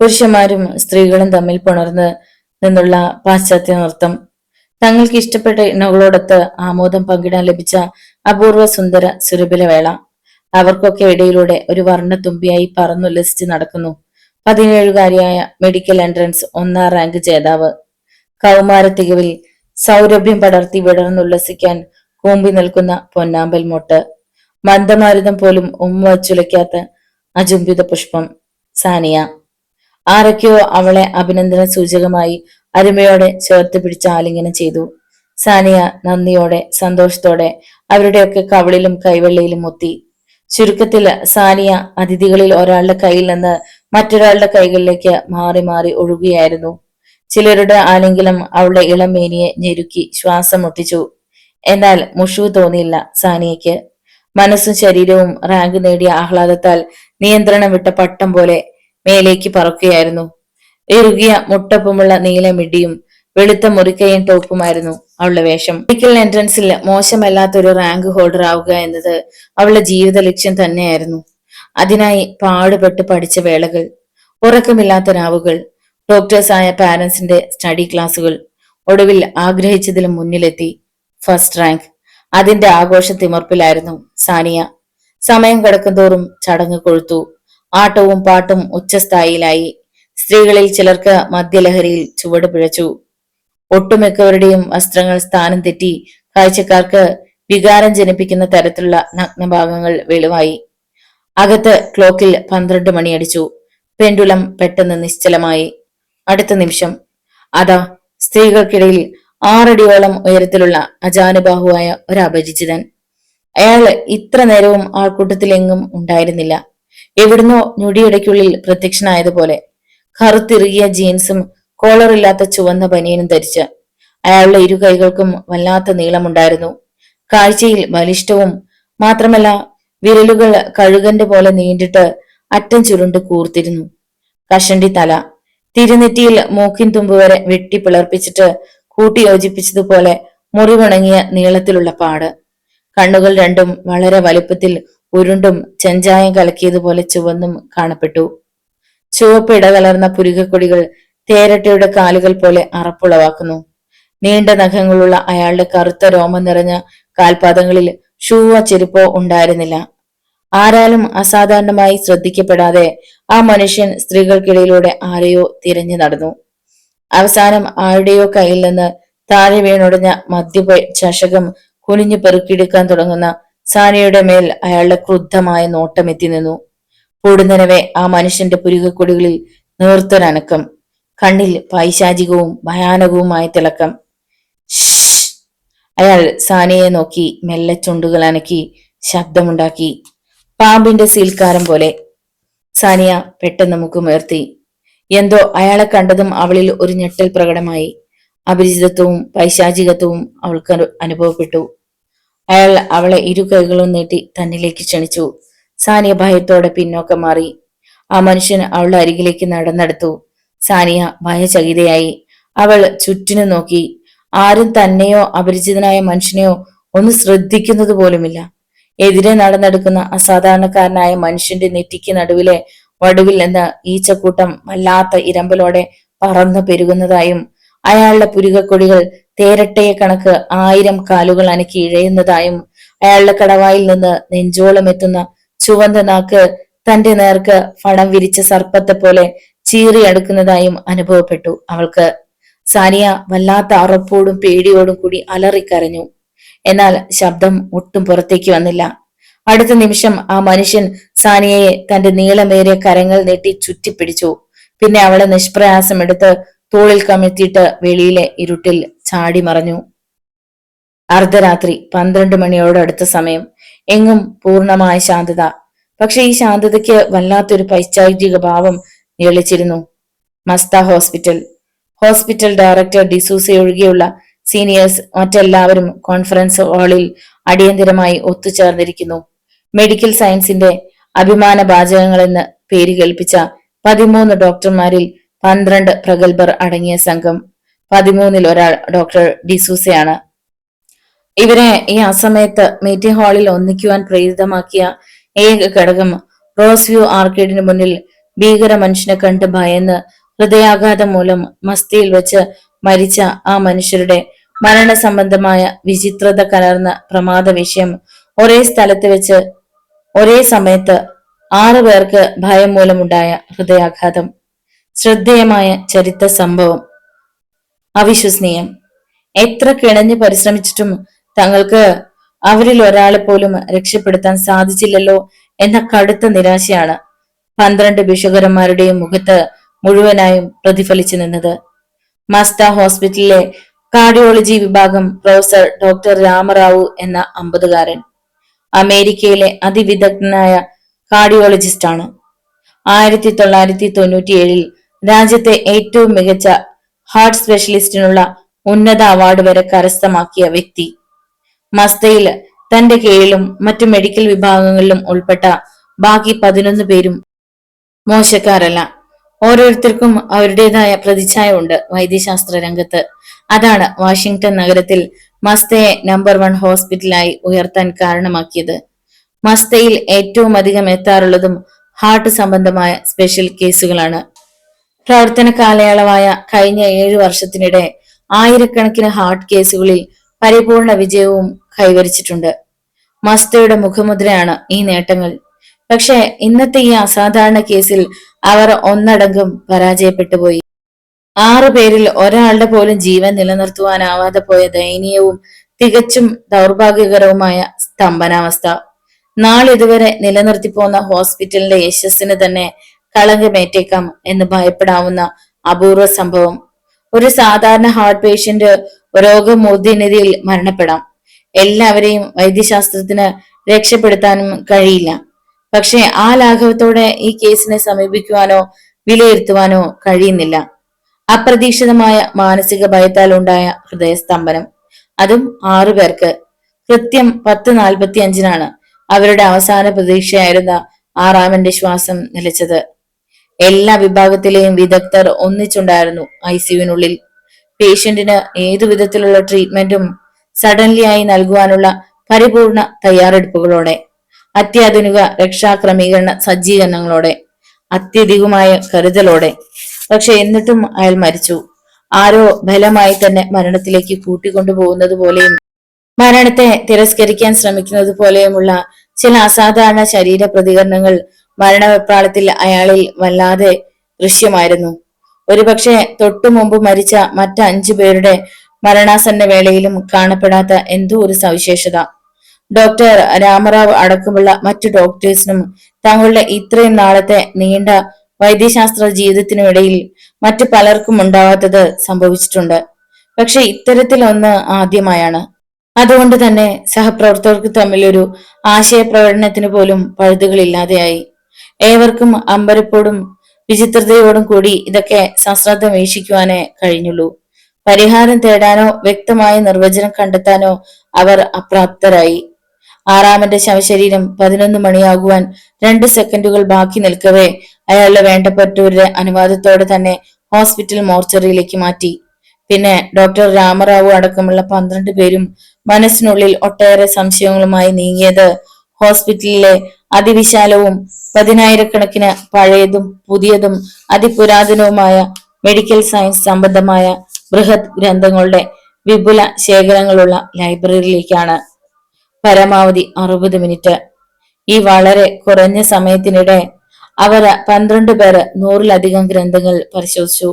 S1: പുരുഷന്മാരും സ്ത്രീകളും തമ്മിൽ പുണർന്ന് നിന്നുള്ള പാശ്ചാത്യ നൃത്തം. തങ്ങൾക്ക് ഇഷ്ടപ്പെട്ട ഇണകളോടൊത്ത് ആമോദം പങ്കിടാൻ ലഭിച്ച അപൂർവ സുന്ദര സുരഭില വേള. അവർക്കൊക്കെ ഇടയിലൂടെ ഒരു വർണ്ണത്തുമ്പിയായി പറന്നുല്ലസിച്ച് നടക്കുന്നു 17കാരിയായ മെഡിക്കൽ എൻട്രൻസ് 1ാം റാങ്ക് ജേതാവ്. കൗമാര തികവിൽ സൗരഭ്യം പടർത്തി വിടർന്നുല്ലസിക്കാൻ കൂമ്പി നിൽക്കുന്ന പൊന്നാമ്പൽ മൊട്ട്. മന്ദമാരുതം പോലും വച്ചുലയ്ക്കാത്ത അചുംബിത പുഷ്പം സാനിയ. ആരൊക്കെയോ അവളെ അഭിനന്ദന സൂചകമായി അരുമയോടെ ചേർത്ത് പിടിച്ച് ആലിംഗനം ചെയ്തു. സാനിയ നന്ദിയോടെ സന്തോഷത്തോടെ അവരുടെയൊക്കെ കവിളിലും കൈവെള്ളയിലും മുത്തി. ചുരുക്കത്തിൽ സാനിയ അതിഥികളിൽ ഒരാളുടെ കയ്യിൽ നിന്ന് മറ്റൊരാളുടെ കൈകളിലേക്ക് മാറി മാറി ഒഴുകുകയായിരുന്നു. ചിലരുടെ ആലിംഗനം അവളുടെ ഇളം മേനിയെ ഞെരുക്കി ശ്വാസം മുട്ടിച്ചു. എന്നാൽ മുഷു തോന്നിയില്ല സാനിയയ്ക്ക്. മനസ്സും ശരീരവും റാങ്ക് നേടിയ ആഹ്ലാദത്താൽ നിയന്ത്രണം വിട്ട പട്ടം പോലെ മേലേക്ക് പറക്കുകയായിരുന്നു. ഇറുകിയ മുട്ടപ്പുമുള്ള നീല മിഡിയും വെളുത്ത മുറിക്കയും ടോപ്പുമായിരുന്നു അവളുടെ വേഷം. മെഡിക്കൽ എൻട്രൻസിൽ മോശമല്ലാത്തൊരു റാങ്ക് ഹോൾഡർ ആവുക എന്നത് അവളുടെ ജീവിത ലക്ഷ്യം തന്നെയായിരുന്നു. അതിനായി പാടുപെട്ട് പഠിച്ച വേളകൾ, ഉറക്കമില്ലാത്ത രാവുകൾ, ഡോക്ടേഴ്സായ പാരന്റ്സിന്റെ സ്റ്റഡി ക്ലാസുകൾ. ഒടുവിൽ ആഗ്രഹിച്ചതിലും മുന്നിലെത്തി ഫസ്റ്റ് റാങ്ക്. അതിന്റെ ആഘോഷ തിമർപ്പിലായിരുന്നു സാനിയ. സമയം കടക്കുന്തോറും ചടങ്ങ് കൊഴുത്തു. ആട്ടവും പാട്ടും ഉച്ചസ്ഥായിലായി. സ്ത്രീകളിൽ ചിലർക്ക് മദ്യലഹരിയിൽ ചുവട് പിഴച്ചു. ഒട്ടുമിക്കവരുടെയും വസ്ത്രങ്ങൾ സ്ഥാനം തെറ്റി കാഴ്ചക്കാർക്ക് വികാരം ജനിപ്പിക്കുന്ന തരത്തിലുള്ള നഗ്നഭാഗങ്ങൾ വെളിവായി. അകത്ത് ക്ലോക്കിൽ 12 മണിയടിച്ചു. പെൻഡുലം പെട്ടെന്ന് നിശ്ചലമായി. അടുത്ത നിമിഷം അതാ സ്ത്രീകൾക്കിടയിൽ 6 അടിയോളം ഉയരത്തിലുള്ള അജാനുബാഹുവായ ഒരു അപരിചിതൻ. അയാൾ ഇത്ര നേരവും ആൾക്കൂട്ടത്തിലെങ്ങും ഉണ്ടായിരുന്നില്ല. എവിടുന്നോ ഞൊടിയിടയ്ക്കുള്ളിൽ പ്രത്യക്ഷനായതുപോലെ. കറുത്തിറുകിയ ജീൻസും കോളറില്ലാത്ത ചുവന്ന ബനിയനും ധരിച്ച്. അയാളുടെ ഇരു കൈകൾക്കും വല്ലാത്ത നീളമുണ്ടായിരുന്നു. കാഴ്ചയിൽ ബലിഷ്ഠവും മാത്രമല്ല, വിരലുകൾ കഴുകന്റെ പോലെ നീണ്ടിട്ട് അറ്റം ചുരുണ്ട് കൂർത്തിരുന്നു. കഷണ്ടി തല, തിരുനെറ്റിയിൽ മൂക്കിൻ തുമ്പ് വരെ വെട്ടി പിളർപ്പിച്ചിട്ട് കൂട്ടിയോജിപ്പിച്ചതുപോലെ മുറിവുണങ്ങിയ നീളത്തിലുള്ള പാട്. കണ്ണുകൾ രണ്ടും വളരെ വലുപ്പത്തിൽ ഉരുണ്ടും ചെഞ്ചായം കലക്കിയതുപോലെ ചുവന്നും കാണപ്പെട്ടു. ചുവപ്പ് ഇടകലർന്ന പുരികക്കൊടികൾ തേരട്ടയുടെ കാലുകൾ പോലെ അറപ്പുളവാക്കുന്നു. നീണ്ട നഖങ്ങളുള്ള അയാളുടെ കറുത്ത രോമം നിറഞ്ഞ കാൽപാദങ്ങളിൽ ഷൂവോ ചെരുപ്പോ ഉണ്ടായിരുന്നില്ല. ആരാലും അസാധാരണമായി ശ്രദ്ധിക്കപ്പെടാതെ ആ മനുഷ്യൻ സ്ത്രീകൾക്കിടയിലൂടെ ആരെയോ തിരഞ്ഞു നടന്നു. അവസാനം ആരുടെയോ കയ്യിൽ നിന്ന് താഴെ വീണുടഞ്ഞ മദ്യപ ചഷകം കുനിഞ്ഞു പെറുക്കിയെടുക്കാൻ തുടങ്ങുന്ന സാനിയുടെ മേൽ അയാളുടെ ക്രുദ്ധമായ നോട്ടമെത്തി നിന്നു. പൊടുന്നനവെ ആ മനുഷ്യന്റെ പുരികക്കൊടികളിൽ നേർത്തൊരനക്കം. കണ്ണിൽ പൈശാചികവും ഭയാനകവുമായ തിളക്കം. അയാൾ സാനിയെ നോക്കി മെല്ലെ ചുണ്ടുകൾ അനക്കി ശബ്ദമുണ്ടാക്കി. പാമ്പിന്റെ സീൽക്കാരം പോലെ. സാനിയ പെട്ടെന്ന് മുഖമുയർത്തി. എന്തോ അയാളെ കണ്ടതും അവളിൽ ഒരു ഞെട്ടൽ പ്രകടമായി. അപരിചിതത്വവും പൈശാചികത്വവും അവൾക്ക് അനുഭവപ്പെട്ടു. അയാൾ അവളെ ഇരു കൈകളും നീട്ടി തന്നിലേക്ക് ക്ഷണിച്ചു. സാനിയ ഭയത്തോടെ പിന്നോക്കം മാറി. ആ മനുഷ്യൻ അവളുടെ അരികിലേക്ക് നടന്നെടുത്തു. സാനിയ ഭയചകിതയായി. അവൾ ചുറ്റിനു നോക്കി. ആരും തന്നെയോ അപരിചിതനായ മനുഷ്യനെയോ ഒന്ന് ശ്രദ്ധിക്കുന്നത് പോലുമില്ല. എതിരെ നടന്നെടുക്കുന്ന അസാധാരണക്കാരനായ മനുഷ്യന്റെ നെറ്റിക്ക് നടുവിലെ വടുവിൽ നിന്ന് ഈച്ചക്കൂട്ടം വല്ലാത്ത ഇരമ്പലോടെ പറന്നു പെരുകുന്നതായും അയാളുടെ പുരികക്കൊടികൾ തേരട്ടയെ കണക്ക് 1000 കാലുകൾ അനക്കി ഇഴയുന്നതായും അയാളുടെ കടവായിൽ നിന്ന് നെഞ്ചോളം എത്തുന്ന ചുവന്ന നാക്ക് തന്റെ നേർക്ക് ഫണം വിരിച്ച സർപ്പത്തെ പോലെ ചീറിയടുക്കുന്നതായും അനുഭവപ്പെട്ടു അവൾക്ക്. സാനിയ വല്ലാത്ത അറപ്പോടും പേടിയോടും കൂടി അലറിക്കരഞ്ഞു. എന്നാൽ ശബ്ദം ഒട്ടും പുറത്തേക്ക് വന്നില്ല. അടുത്ത നിമിഷം ആ മനുഷ്യൻ സാനിയയെ തന്റെ നീളമേറിയ കരങ്ങൾ നീട്ടി ചുറ്റിപ്പിടിച്ചു. പിന്നെ അവളെ നിഷ്പ്രയാസം എടുത്ത് തോളിൽ കമിഴ്ത്തിയിട്ട് വെളിയിലെ ഇരുട്ടിൽ ചാടി മറഞ്ഞു. അർദ്ധരാത്രി 12 മണിയോടടുത്ത സമയം. എങ്ങും പൂർണമായ ശാന്തത. പക്ഷെ ഈ ശാന്തതയ്ക്ക് വല്ലാത്തൊരു പൈശാചിക ഭാവം നിഴലിച്ചിരുന്നു. മസ്ത ഹോസ്പിറ്റൽ ഡയറക്ടർ ഡിസൂസ ഒഴികെയുള്ള സീനിയേഴ്സ് മറ്റെല്ലാവരും കോൺഫറൻസ് ഹാളിൽ അടിയന്തരമായി ഒത്തുചേർന്നിരിക്കുന്നു. മെഡിക്കൽ സയൻസിന്റെ അഭിമാന ഭാജകങ്ങളെന്ന് പേര് കേൾപ്പിച്ച 13 ഡോക്ടർമാരിൽ 12 പ്രഗത്ഭർ അടങ്ങിയ സംഘം. 13-ൽ ഒരാൾ ഡോക്ടർ ഡിസൂസയാണ്. ഇവരെ ഈ അസമയത്ത് മീറ്റിംഗ് ഹാളിൽ ഒന്നിക്കുവാൻ പ്രേരിതമാക്കിയ ഏക ഘടകം റോസ് വ്യൂ ആർക്കേഡിന് മുന്നിൽ ഭീകര മനുഷ്യനെ കണ്ട് ഭയന്ന് ഹൃദയാഘാതം മൂലം മസ്തിയിൽ വെച്ച് മരിച്ച ആ മനുഷ്യരുടെ മരണസംബന്ധമായ വിചിത്രത കലർന്ന പ്രമാദ വിഷയം ഒരേ സ്ഥലത്ത് വെച്ച് ഒരേ സമയത്ത് 6 പേർക്ക് ഭയം മൂലമുണ്ടായ ഹൃദയാഘാതം. ശ്രദ്ധേയമായ ചരിത്ര സംഭവം. അവിശ്വസനീയം. എത്ര കിണഞ്ഞു പരിശ്രമിച്ചിട്ടും തങ്ങൾക്ക് അവരിൽ ഒരാളെ പോലും രക്ഷപ്പെടുത്താൻ സാധിച്ചില്ലല്ലോ എന്ന കടുത്ത നിരാശയാണ് 12 ഭിഷുകരന്മാരുടെയും മുഖത്ത് മുഴുവനായും പ്രതിഫലിച്ചു നിന്നത്. മസ്ത ഹോസ്പിറ്റലിലെ കാർഡിയോളജി വിഭാഗം പ്രൊഫസർ ഡോക്ടർ രാമറാവു എന്ന 50കാരൻ അമേരിക്കയിലെ അതിവിദഗ്ധനായ കാർഡിയോളജിസ്റ്റ് ആണ്. 1997 രാജ്യത്തെ ഏറ്റവും മികച്ച ഹാർട്ട് സ്പെഷ്യലിസ്റ്റിനുള്ള ഉന്നത അവാർഡ് വരെ കരസ്ഥമാക്കിയ വ്യക്തി. മസ്തയിൽ തന്റെ കീഴിലും മറ്റു മെഡിക്കൽ വിഭാഗങ്ങളിലും ഉൾപ്പെട്ട ബാക്കി 11 പേരും മോശക്കാരല്ല. ഓരോരുത്തർക്കും അവരുടേതായ പ്രതിച്ഛായ ഉണ്ട് വൈദ്യശാസ്ത്ര രംഗത്ത്. അതാണ് വാഷിംഗ്ടൺ നഗരത്തിൽ മസ്തയെ നമ്പർ 1 ഹോസ്പിറ്റലായി ഉയർത്താൻ കാരണമാക്കിയത്. മസ്തയിൽ ഏറ്റവും അധികം എത്താറുള്ളതും ഹാർട്ട് സംബന്ധമായ സ്പെഷ്യൽ കേസുകളാണ്. പ്രവർത്തന കാലയളവായ കഴിഞ്ഞ 7 വർഷത്തിനിടെ ആയിരക്കണക്കിന് ഹാർട്ട് കേസുകളിൽ പരിപൂർണ വിജയവും കൈവരിച്ചിട്ടുണ്ട്. മസ്തയുടെ മുഖമുദ്രയാണ് ഈ നേട്ടങ്ങൾ. പക്ഷെ ഇന്നത്തെ ഈ അസാധാരണ കേസിൽ അവർ ഒന്നടങ്കം പരാജയപ്പെട്ടു പോയി. 6 പേരിൽ ഒരാളുടെ പോലും ജീവൻ നിലനിർത്തുവാനാവാതെ പോയ ദയനീയവും തികച്ചും ദൗർഭാഗ്യകരവുമായ സ്തംഭനാവസ്ഥ. നാളിതുവരെ നിലനിർത്തിപ്പോന്ന ഹോസ്പിറ്റലിന്റെ യശസ്സിന് തന്നെ കളങ്കമേറ്റേക്കാം എന്ന് ഭയപ്പെടാവുന്ന അപൂർവ സംഭവം. ഒരു സാധാരണ ഹാർട്ട് പേഷ്യന്റ് രോഗമൂർധന്യതയിൽ മരണപ്പെടാം. എല്ലാവരെയും വൈദ്യശാസ്ത്രത്തിന് രക്ഷപ്പെടുത്താനും കഴിയില്ല. പക്ഷെ ആ ലാഘവത്തോടെ ഈ കേസിനെ സമീപിക്കുവാനോ വിലയിരുത്തുവാനോ കഴിയുന്നില്ല. അപ്രതീക്ഷിതമായ മാനസിക ഭയത്താൽ ഉണ്ടായ ഹൃദയസ്തംഭനം. അതും 6 പേർക്ക്. കൃത്യം 10:45 അവരുടെ അവസാന പ്രതീക്ഷയായിരുന്ന ആറാമന്റെ ശ്വാസം നിലച്ചത്. എല്ലാ വിഭാഗത്തിലെയും വിദഗ്ധർ ഒന്നിച്ചുണ്ടായിരുന്നു ഐസിയുവിനുള്ളിൽ. പേഷ്യന്റിന് ഏതു വിധത്തിലുള്ള ട്രീറ്റ്മെന്റും സഡൻലി ആയി നൽകുവാനുള്ള പരിപൂർണ തയ്യാറെടുപ്പുകളോടെ, അത്യാധുനിക രക്ഷാക്രമീകരണ സജ്ജീകരണങ്ങളോടെ, അത്യധികമായ കരുതലോടെ. പക്ഷെ എന്നിട്ടും അയാൾ മരിച്ചു. ആരോ ബലമായി തന്നെ മരണത്തിലേക്ക് കൂട്ടിക്കൊണ്ടുപോകുന്നത് പോലെയും മരണത്തെ തിരസ്കരിക്കാൻ ശ്രമിക്കുന്നത് പോലെയുമുള്ള ചില അസാധാരണ ശരീര പ്രതികരണങ്ങൾ മരണവെപ്രാളത്തിൽ അയാളിൽ വല്ലാതെ ദൃശ്യമായിരുന്നു. ഒരുപക്ഷെ തൊട്ടു മുമ്പ് മരിച്ച മറ്റ് 5 പേരുടെ മരണാസന്ന വേളയിലും കാണപ്പെടാത്ത എന്തോ ഒരു സവിശേഷത ഡോക്ടർ രാമറാവ് അടക്കമുള്ള മറ്റു ഡോക്ടേഴ്സിനും തങ്ങളുടെ ഇത്രയും നാളത്തെ നീണ്ട വൈദ്യശാസ്ത്ര ജീവിതത്തിനുമിടയിൽ മറ്റു പലർക്കും ഉണ്ടാവാത്തത് സംഭവിച്ചിട്ടുണ്ട്. പക്ഷെ ഇത്തരത്തിലൊന്ന് ആദ്യമായാണ്. അതുകൊണ്ട് തന്നെ സഹപ്രവർത്തകർക്ക് തമ്മിൽ ഒരു ആശയപ്രകടനത്തിന് പോലും പഴുതുകളില്ലാതെയായി. ഏവർക്കും അമ്പരപ്പോടും വിചിത്രതയോടും കൂടി ഇതൊക്കെ സശ്രദ്ധം വീക്ഷിക്കുവാനേ കഴിഞ്ഞുള്ളൂ. പരിഹാരം തേടാനോ വ്യക്തമായ നിർവചനം കണ്ടെത്താനോ അവർ അപ്രാപ്തരായി. ആറാമന്റെ ശവശരീരം 11 മണിയാകുവാൻ 2 സെക്കൻഡുകൾ ബാക്കി നിൽക്കവേ അയാളുടെ വേണ്ടപ്പെട്ടവരുടെ അനുവാദത്തോടെ തന്നെ ഹോസ്പിറ്റൽ മോർച്ചറിയിലേക്ക് മാറ്റി. പിന്നെ ഡോക്ടർ രാമറാവു അടക്കമുള്ള 12 പേരും മനസ്സിനുള്ളിൽ ഒട്ടേറെ സംശയങ്ങളുമായി നീങ്ങിയത് ഹോസ്പിറ്റലിലെ അതിവിശാലവും 10,000കണക്കിന് പഴയതും പുതിയതും അതിപുരാതനവുമായ മെഡിക്കൽ സയൻസ് സംബന്ധമായ ബൃഹത് ഗ്രന്ഥങ്ങളുടെ വിപുല ശേഖരങ്ങളുള്ള ലൈബ്രറിയിലേക്കാണ്. പരമാവധി 60 മിനിറ്റ്. ഈ വളരെ കുറഞ്ഞ സമയത്തിനിടെ അവർ 12 പേർ 100-ലധികം ഗ്രന്ഥങ്ങൾ പരിശോധിച്ചു.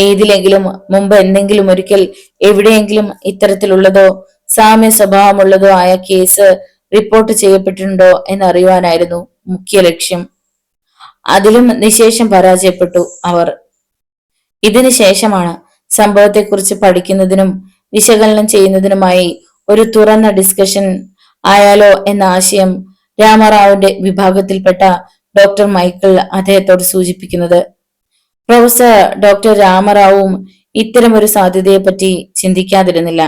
S1: ഏതിലെങ്കിലും മുമ്പ് എന്തെങ്കിലും ഒരിക്കൽ എവിടെയെങ്കിലും ഇത്തരത്തിലുള്ളതോ സാമ്യ സ്വഭാവമുള്ളതോ ആയ കേസ് റിപ്പോർട്ട് ചെയ്യപ്പെട്ടിട്ടുണ്ടോ എന്നറിയുവാനായിരുന്നു മുഖ്യ ലക്ഷ്യം. അതിലും നിശേഷം പരാജയപ്പെട്ടു അവർ. ഇതിനു ശേഷമാണ് സംഭവത്തെക്കുറിച്ച് പഠിക്കുന്നതിനും വിശകലനം ചെയ്യുന്നതിനുമായി ഒരു തുറന്ന ഡിസ്കഷൻ ആയാലോ എന്ന ആശയം രാമറാവുവിന്റെ വിഭാഗത്തിൽപ്പെട്ട ഡോക്ടർ മൈക്കിൾ അദ്ദേഹത്തോട് സൂചിപ്പിക്കുന്നത്. പ്രൊഫസർ ഡോക്ടർ രാമറാവുവും ഇത്തരമൊരു സാധ്യതയെപ്പറ്റി ചിന്തിക്കാതിരുന്നില്ല.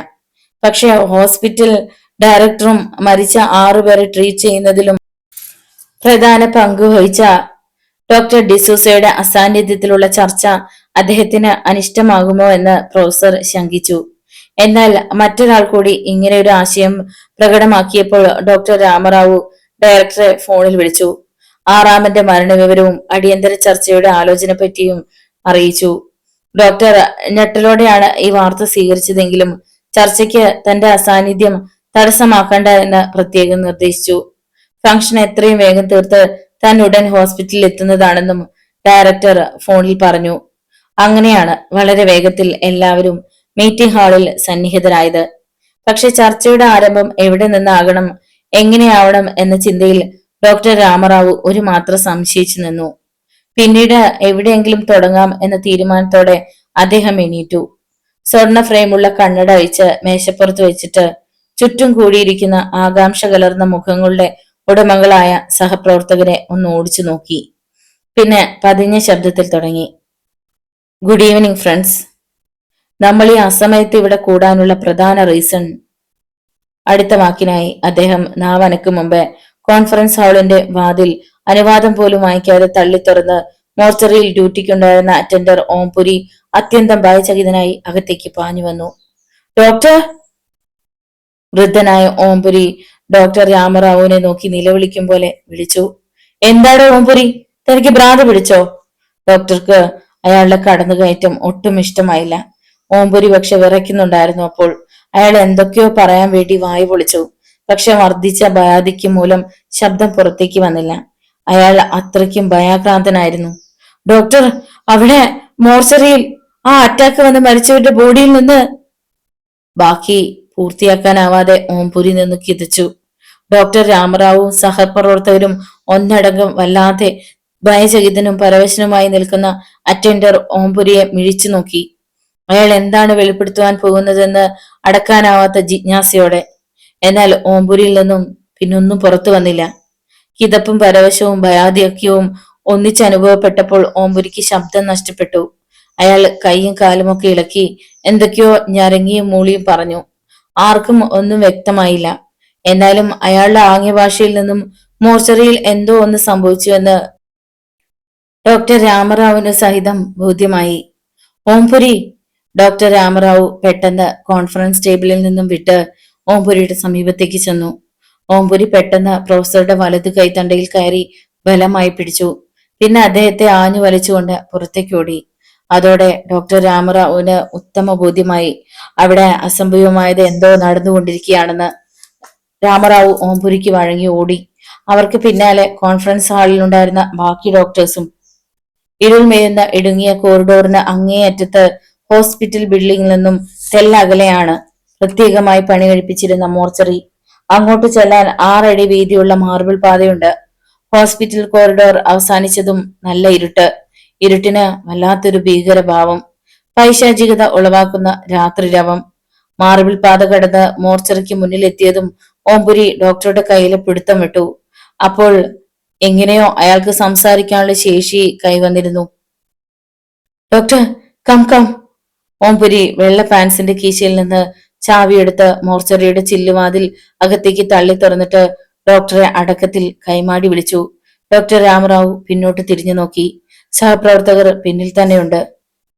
S1: പക്ഷെ ഹോസ്പിറ്റൽ ഡയറക്ടറും മരിച്ച 6 പേരെ ട്രീറ്റ് ചെയ്യുന്നതിലും പ്രധാന പങ്ക് വഹിച്ച ഡോക്ടർ ഡിസൂസയുടെ അസാന്നിധ്യത്തിലുള്ള ചർച്ച അദ്ദേഹത്തിന് അനിഷ്ടമാകുമോ എന്ന് പ്രൊഫസർ ശങ്കിച്ചു. എന്നാൽ മറ്റൊരാൾ കൂടി ഇങ്ങനെ ഒരു ആശയം പ്രകടമാക്കിയപ്പോൾ ഡോക്ടർ രാമറാവു ഡയറക്ടറെ ഫോണിൽ വിളിച്ചു. ആറാമന്റെ മരണവിവരവും അടിയന്തര ചർച്ചയുടെ ആലോചന പറ്റിയും അറിയിച്ചു. ഡോക്ടർ ഞെട്ടലോടെയാണ് ഈ വാർത്ത സ്വീകരിച്ചതെങ്കിലും ചർച്ചയ്ക്ക് തന്റെ അസാന്നിധ്യം തടസ്സമാക്കണ്ട എന്ന് പ്രത്യേകം നിർദ്ദേശിച്ചു. ഫംഗ്ഷൻ എത്രയും വേഗം തീർത്ത് താൻ ഉടൻ ഹോസ്പിറ്റലിൽ എത്തുന്നതാണെന്നും ഡയറക്ടർ ഫോണിൽ പറഞ്ഞു. അങ്ങനെയാണ് വളരെ വേഗത്തിൽ എല്ലാവരും മീറ്റിംഗ് ഹാളിൽ സന്നിഹിതരായത്. പക്ഷെ ചർച്ചയുടെ ആരംഭം എവിടെ നിന്നാകണം, എങ്ങനെയാവണം എന്ന ചിന്തയിൽ ഡോക്ടർ രാമറാവു ഒരു മാത്രം സംശയിച്ചു നിന്നു. പിന്നീട് എവിടെയെങ്കിലും തുടങ്ങാം എന്ന തീരുമാനത്തോടെ അദ്ദേഹം എണീറ്റു. സ്വർണ്ണ ഫ്രെയിമുള്ള കണ്ണട അഴിച്ച് മേശപ്പുറത്ത് വെച്ചിട്ട് ചുറ്റും കൂടിയിരിക്കുന്ന ആകാംക്ഷ കലർന്ന മുഖങ്ങളുടെ ഉടമകളായ സഹപ്രവർത്തകരെ ഒന്ന് ഓടിച്ചു നോക്കി. പിന്നെ പതിഞ്ഞ ശബ്ദത്തിൽ തുടങ്ങി. Good evening friends. നമ്മൾ ഈ അസമയത്ത് ഇവിടെ കൂടാനുള്ള പ്രധാന റീസൺ. അടുത്ത വാക്കിനായി അദ്ദേഹം നാവനക്ക് മുമ്പ് കോൺഫറൻസ് ഹാളിന്റെ വാതിൽ അനുവാദം പോലും വാങ്ങിക്കാതെ തള്ളി തുറന്ന് മോർച്ചറിയിൽ ഡ്യൂട്ടിക്കുണ്ടായിരുന്ന അറ്റൻഡർ ഓംപുരി അത്യന്തം ഭയചകിതനായി അകത്തേക്ക് പാഞ്ഞു വന്നു. ഡോക്ടർ! വൃദ്ധനായ ഓംപുരി ഡോക്ടർ രാമറാവുവിനെ നോക്കി നിലവിളിക്കും പോലെ വിളിച്ചു. എന്താണ് ഓംപുരി, തനിക്ക് ഭ്രാന്ത് പിടിച്ചോ? ഡോക്ടർക്ക് അയാളുടെ കടന്നുകയറ്റം ഒട്ടും ഇഷ്ടമായില്ല. ഓംപുരി പക്ഷെ വിറയ്ക്കുന്നുണ്ടായിരുന്നു. അപ്പോൾ അയാൾ എന്തൊക്കെയോ പറയാൻ വേണ്ടി വായു പൊളിച്ചു. പക്ഷെ വർദ്ധിച്ച ഭയാധിക്യം മൂലം ശബ്ദം പുറത്തേക്ക് വന്നില്ല. അയാൾ അത്രയ്ക്കും ഭയാക്രാന്തനായിരുന്നു. ഡോക്ടർ, അവിടെ മോർച്ചറിയിൽ ആ അറ്റാക്ക് വന്ന് മരിച്ചവരുടെ ബോഡിയിൽ നിന്ന്. ബാക്കി പൂർത്തിയാക്കാനാവാതെ ഓംപുരി നിന്ന് കിതച്ചു. ഡോക്ടർ രാമറാവുവും സഹപ്രവർത്തകരും ഒന്നടങ്കം വല്ലാതെ ഭയചകിതനും പരവശനുമായി നിൽക്കുന്ന അറ്റൻഡർ ഓംപുരിയെ മിഴിച്ചു നോക്കി. അയാൾ എന്താണ് വെളിപ്പെടുത്തുവാൻ പോകുന്നതെന്ന് അടക്കാനാവാത്ത ജിജ്ഞാസയോടെ. എന്നാൽ ഓംപുരിയിൽ നിന്നും പിന്നൊന്നും പുറത്തു വന്നില്ല. കിതപ്പും പരവശവും ഭയാധിക്യവും ഒന്നിച്ചനുഭവപ്പെട്ടപ്പോൾ ഓംപുരിക്ക് ശബ്ദം നഷ്ടപ്പെട്ടു. അയാൾ കൈയും കാലുമൊക്കെ ഇളക്കി എന്തൊക്കെയോ ഞരങ്ങിയും മൂളിയും പറഞ്ഞു. ആർക്കും ഒന്നും വ്യക്തമായില്ല. എന്നാലും അയാളുടെ ആംഗ്യഭാഷയിൽ നിന്നും മോർച്ചറിയിൽ എന്തോ ഒന്ന് സംഭവിച്ചുവെന്ന് ഡോക്ടർ രാമറാവുവിന് സഹിതം ബോധ്യമായി. ഓംപുരി! ഡോക്ടർ രാമറാവു പെട്ടെന്ന് കോൺഫറൻസ് ടേബിളിൽ നിന്നും വിട്ട് ഓംപുരിയുടെ സമീപത്തേക്ക് ചെന്നു. ഓംപുരി പെട്ടെന്ന് പ്രൊഫസറുടെ വലതു കൈത്തണ്ടയിൽ കയറി ബലമായി പിടിച്ചു. പിന്നെ അദ്ദേഹത്തെ ആഞ്ഞു വലിച്ചുകൊണ്ട് പുറത്തേക്ക് ഓടി. അതോടെ ഡോക്ടർ രാമറാവുവിന് ഉത്തമ ബോധ്യമായി അവിടെ അസംഭവ്യമായത് എന്തോ നടന്നുകൊണ്ടിരിക്കുകയാണെന്ന്. രാമറാവു ഓംപുരിക്ക് വഴങ്ങി ഓടി. അവർക്ക് പിന്നാലെ കോൺഫറൻസ് ഹാളിലുണ്ടായിരുന്ന ബാക്കി ഡോക്ടേഴ്സും. ഇരുൾമേയുന്ന ഇടുങ്ങിയ കോറിഡോറിന് അങ്ങേയറ്റത്ത് ഹോസ്പിറ്റൽ ബിൽഡിംഗിൽ നിന്നും തെല്ലകലെയാണ് പ്രത്യേകമായി പണി കഴിപ്പിച്ചിരുന്ന മോർച്ചറി. അങ്ങോട്ട് ചെല്ലാൻ 6 അടി വീതിയുള്ള മാർബിൾ പാതയുണ്ട്. ഹോസ്പിറ്റൽ കോറിഡോർ അവസാനിച്ചതും നല്ല ഇരുട്ട്. ഇരുട്ടിന് വല്ലാത്തൊരു ഭീകരഭാവം, പൈശാചികത ഉളവാക്കുന്ന രാത്രിരവം. മാർബിൾ പാത കടന്ന് മോർച്ചറിക്ക് മുന്നിലെത്തിയതും ഓംപുരി ഡോക്ടറുടെ കയ്യിൽ പിടുത്തം വിട്ടു. അപ്പോൾ എങ്ങനെയോ അയാൾക്ക് സംസാരിക്കാനുള്ള ശേഷി കൈവന്നിരുന്നു. Doctor, come come. ഓംപുരി വെള്ള പാൻസിന്റെ കീശയിൽ നിന്ന് ചാവിയെടുത്ത് മോർച്ചറിയുടെ ചില്ലുവാതിൽ അകത്തേക്ക് തള്ളി തുറന്നിട്ട് ഡോക്ടറെ അടക്കത്തിൽ കൈമാടി വിളിച്ചു. ഡോക്ടർ രാമറാവു പിന്നോട്ട് തിരിഞ്ഞു നോക്കി. സഹപ്രവർത്തകർ പിന്നിൽ തന്നെയുണ്ട്.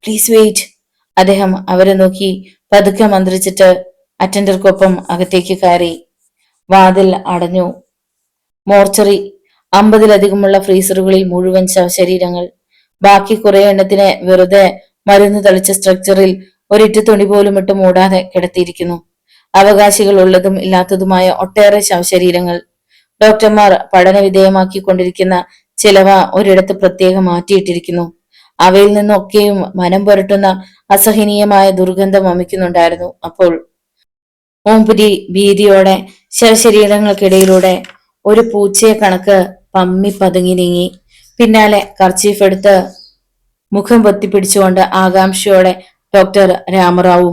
S1: Please wait. അദ്ദേഹം അവരെ നോക്കി പതുക്കെ മന്ത്രിച്ചിട്ട് അറ്റൻഡർക്കൊപ്പം അകത്തേക്ക് കയറി. വാതിൽ അടഞ്ഞു. മോർച്ചറി. 50-ലധികമുള്ള ഫ്രീസറുകളിൽ മുഴുവൻ ശവശരീരങ്ങൾ. ബാക്കി കുറെ എണ്ണത്തിനെ വെറുതെ മരുന്ന് തളിച്ച സ്ട്രക്ചറിൽ ഒരിറ്റു തുണി പോലും ഇട്ട് മൂടാതെ കിടത്തിയിരിക്കുന്നു. അവകാശികൾ ഉള്ളതും ഇല്ലാത്തതുമായ ഒട്ടേറെ ശവശരീരങ്ങൾ. ഡോക്ടർമാർ പഠന വിധേയമാക്കിക്കൊണ്ടിരിക്കുന്ന ചിലവ ഒരിടത്ത് പ്രത്യേകം മാറ്റിയിട്ടിരിക്കുന്നു. അവയിൽ നിന്നൊക്കെയും മനം പുരട്ടുന്ന അസഹനീയമായ ദുർഗന്ധം വമിക്കുന്നുണ്ടായിരുന്നു. അപ്പോൾ ഓംപുരി ഭീതിയോടെ ശവശരീരങ്ങൾക്കിടയിലൂടെ ഒരു പൂച്ചയെ കണക്ക് പമ്മി പതുങ്ങി നീങ്ങി. പിന്നാലെ കർച്ചീഫ് എടുത്ത് മുഖം പൊത്തിപ്പിടിച്ചുകൊണ്ട് ആകാംക്ഷയോടെ ഡോക്ടർ രാമറാവു.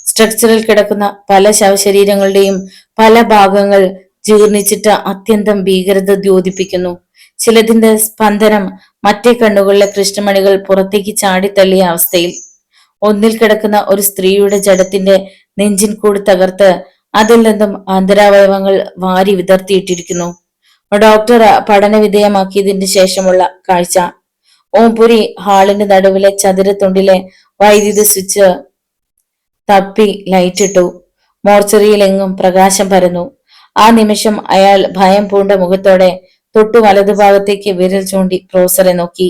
S1: സ്ട്രക്ചറിൽ കിടക്കുന്ന പല ശവശരീരങ്ങളുടെയും പല ഭാഗങ്ങൾ ജീർണിച്ചിട്ട് അത്യന്തം ഭീകരത ദ്യോതിപ്പിക്കുന്നു. ചിലതിന്റെ സ്പന്ദനം മറ്റേ കണ്ണുകളിലെ കൃഷ്ണമണികൾ പുറത്തേക്ക് ചാടിത്തള്ളിയ അവസ്ഥയിൽ. ഒന്നിൽ കിടക്കുന്ന ഒരു സ്ത്രീയുടെ ജഡത്തിന്റെ നെഞ്ചിൻ കൂട് തകർത്ത് അതിൽ നിന്നും ആന്തരാവയവങ്ങൾ വാരി വിതർത്തിയിട്ടിരിക്കുന്നു. ഡോക്ടർ പഠന വിധേയമാക്കിയതിന് ശേഷമുള്ള കാഴ്ച. ഓംപുരി ഹാളിന്റെ നടുവിലെ ചതുരത്തുണ്ടിലെ വൈദ്യുത സ്വിച്ച് തപ്പി ലൈറ്റിട്ടു. മോർച്ചറിയിലെങ്ങും പ്രകാശം പരന്നു. ആ നിമിഷം അയാൾ ഭയം പൂണ്ട മുഖത്തോടെ തൊട്ടു വലതുഭാഗത്തേക്ക് വിരൽ ചൂണ്ടി പ്രൊഫസറെ നോക്കി.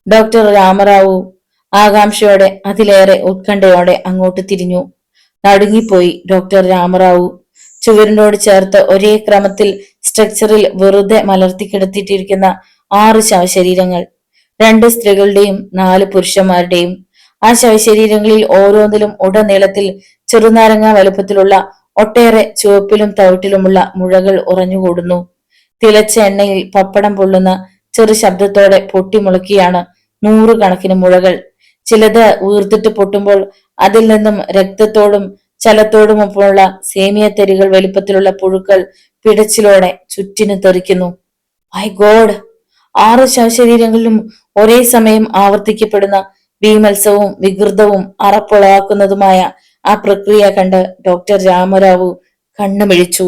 S1: ഡോക്ടർ രാമറാവു ആകാംക്ഷയോടെ അതിലേറെ ഉത്കണ്ഠയോടെ അങ്ങോട്ട് തിരിഞ്ഞു. നടുങ്ങിപ്പോയി ഡോക്ടർ രാമറാവു. ചുവരിനോട് ചേർത്ത് ഒരേ ക്രമത്തിൽ സ്ട്രക്ചറിൽ വെറുതെ മലർത്തി കിടത്തിയിട്ടിരിക്കുന്ന 6 ശവശരീരങ്ങൾ, 2 സ്ത്രീകളുടെയും 4 പുരുഷന്മാരുടെയും. ആ ശവശരീരങ്ങളിൽ ഓരോന്നിലും ഉടനീളത്തിൽ ചെറുനാരങ്ങ വലുപ്പത്തിലുള്ള ഒട്ടേറെ ചുവപ്പിലും തവിട്ടിലുമുള്ള മുഴകൾ ഉറഞ്ഞുകൂടുന്നു. തിളച്ച എണ്ണയിൽ പപ്പടം പൊള്ളുന്ന ചെറു ശബ്ദത്തോടെ പൊട്ടിമുളക്കിയാണ് 100 കണക്കിന് മുഴകൾ. ചിലത് വീർത്തിട്ട് പൊട്ടുമ്പോൾ അതിൽ നിന്നും രക്തത്തോടും ചലത്തോടുമൊപ്പമുള്ള സേമിയത്തരികൾ വലിപ്പത്തിലുള്ള പുഴുക്കൾ പിടച്ചിലോടെ ചുറ്റിനു തെറിക്കുന്നു. My God! 6 ശവശരീരങ്ങളിലും ഒരേ സമയം ആവർത്തിക്കപ്പെടുന്ന ഭീമത്സവും വികൃതവും അറപ്പുളവാക്കുന്നതുമായ ആ പ്രക്രിയ കണ്ട് ഡോക്ടർ രാമറാവു കണ്ണുമിഴിച്ചു.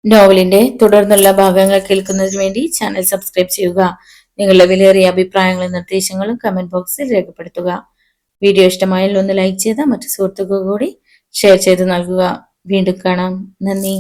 S1: നോവലിന്റെ തുടർന്നുള്ള ഭാഗങ്ങൾ കേൾക്കുന്നതിന് വേണ്ടി ചാനൽ സബ്സ്ക്രൈബ് ചെയ്യുക. നിങ്ങളുടെ വിലയേറിയ അഭിപ്രായങ്ങളും നിർദ്ദേശങ്ങളും കമന്റ് ബോക്സിൽ രേഖപ്പെടുത്തുക. വീഡിയോ ഇഷ്ടമായാൽ ഒന്ന് ലൈക്ക് ചെയ്ത് മറ്റു സുഹൃത്തുക്കൾ കൂടി ഷെയർ ചെയ്ത് നൽകുക. വീണ്ടും കാണാം. നന്ദി.